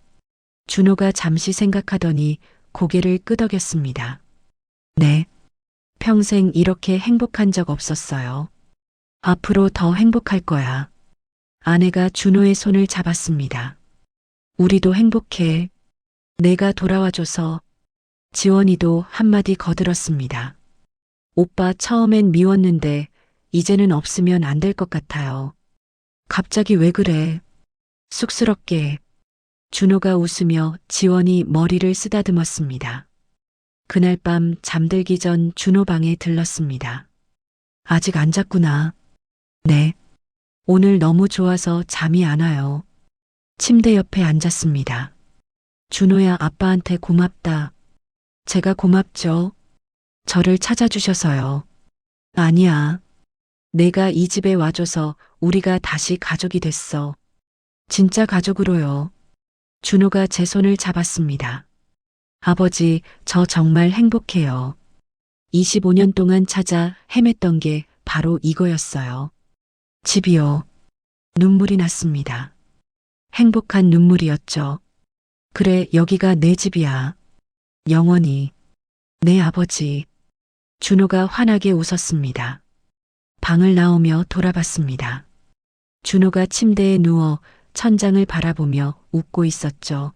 준호가 잠시 생각하더니 고개를 끄덕였습니다. 네. 평생 이렇게 행복한 적 없었어요. 앞으로 더 행복할 거야. 아내가 준호의 손을 잡았습니다. 우리도 행복해. 내가 돌아와줘서. 지원이도 한마디 거들었습니다. 오빠, 처음엔 미웠는데 이제는 없으면 안 될 것 같아요. 갑자기 왜 그래? 쑥스럽게. 준호가 웃으며 지원이 머리를 쓰다듬었습니다. 그날 밤 잠들기 전 준호 방에 들렀습니다. 아직 안 잤구나. 네. 오늘 너무 좋아서 잠이 안 와요. 침대 옆에 앉았습니다. 준호야, 아빠한테 고맙다. 제가 고맙죠. 저를 찾아주셔서요. 아니야. 내가 이 집에 와줘서 우리가 다시 가족이 됐어. 진짜 가족으로요. 준호가 제 손을 잡았습니다. 아버지, 저 정말 행복해요. 25년 동안 찾아 헤맸던 게 바로 이거였어요. 집이요. 눈물이 났습니다. 행복한 눈물이었죠. 그래, 여기가 내 집이야. 영원히. 내 아버지. 준호가 환하게 웃었습니다. 방을 나오며 돌아봤습니다. 준호가 침대에 누워 천장을 바라보며 웃고 있었죠.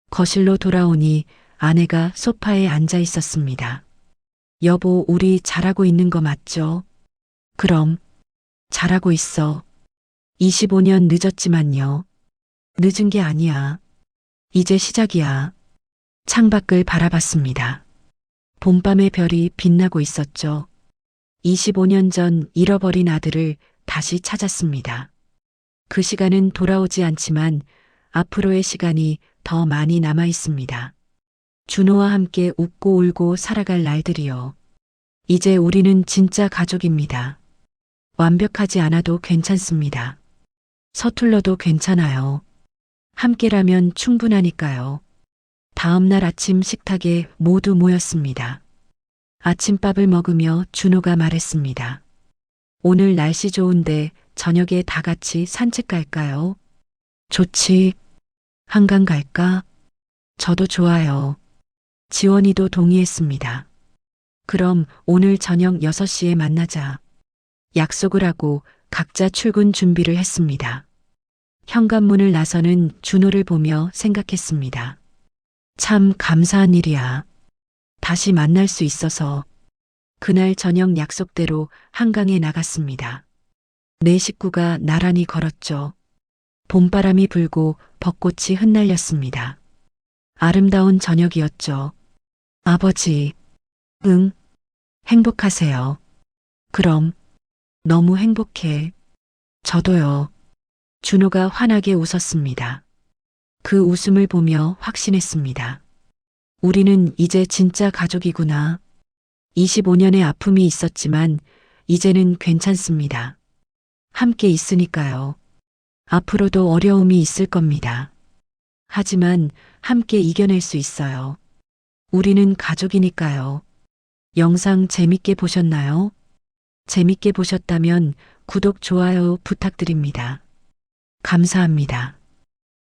거실로 돌아오니 아내가 소파에 앉아 있었습니다. 여보, 우리 잘하고 있는 거 맞죠? 그럼, 잘하고 있어. 25년 늦었지만요. 늦은 게 아니야. 이제 시작이야. 창밖을 바라봤습니다. 봄밤의 별이 빛나고 있었죠. 25년 전 잃어버린 아들을 다시 찾았습니다. 그 시간은 돌아오지 않지만 앞으로의 시간이 더 많이 남아 있습니다. 준호와 함께 웃고 울고 살아갈 날들이요. 이제 우리는 진짜 가족입니다. 완벽하지 않아도 괜찮습니다. 서툴러도 괜찮아요. 함께라면 충분하니까요. 다음 날 아침 식탁에 모두 모였습니다. 아침밥을 먹으며 준호가 말했습니다. 오늘 날씨 좋은데 저녁에 다 같이 산책 갈까요? 좋지. 한강 갈까? 저도 좋아요. 지원이도 동의했습니다. 그럼 오늘 저녁 6시에 만나자. 약속을 하고 각자 출근 준비를 했습니다. 현관문을 나서는 준호를 보며 생각했습니다. 참 감사한 일이야. 다시 만날 수 있어서. 그날 저녁 약속대로 한강에 나갔습니다. 네 식구가 나란히 걸었죠. 봄바람이 불고 벚꽃이 흩날렸습니다. 아름다운 저녁이었죠. 아버지, 응, 행복하세요. 그럼, 너무 행복해. 저도요. 준호가 환하게 웃었습니다. 그 웃음을 보며 확신했습니다. 우리는 이제 진짜 가족이구나. 25년의 아픔이 있었지만 이제는 괜찮습니다. 함께 있으니까요. 앞으로도 어려움이 있을 겁니다. 하지만 함께 이겨낼 수 있어요. 우리는 가족이니까요. 영상 재밌게 보셨나요? 재밌게 보셨다면 구독, 좋아요 부탁드립니다. 감사합니다.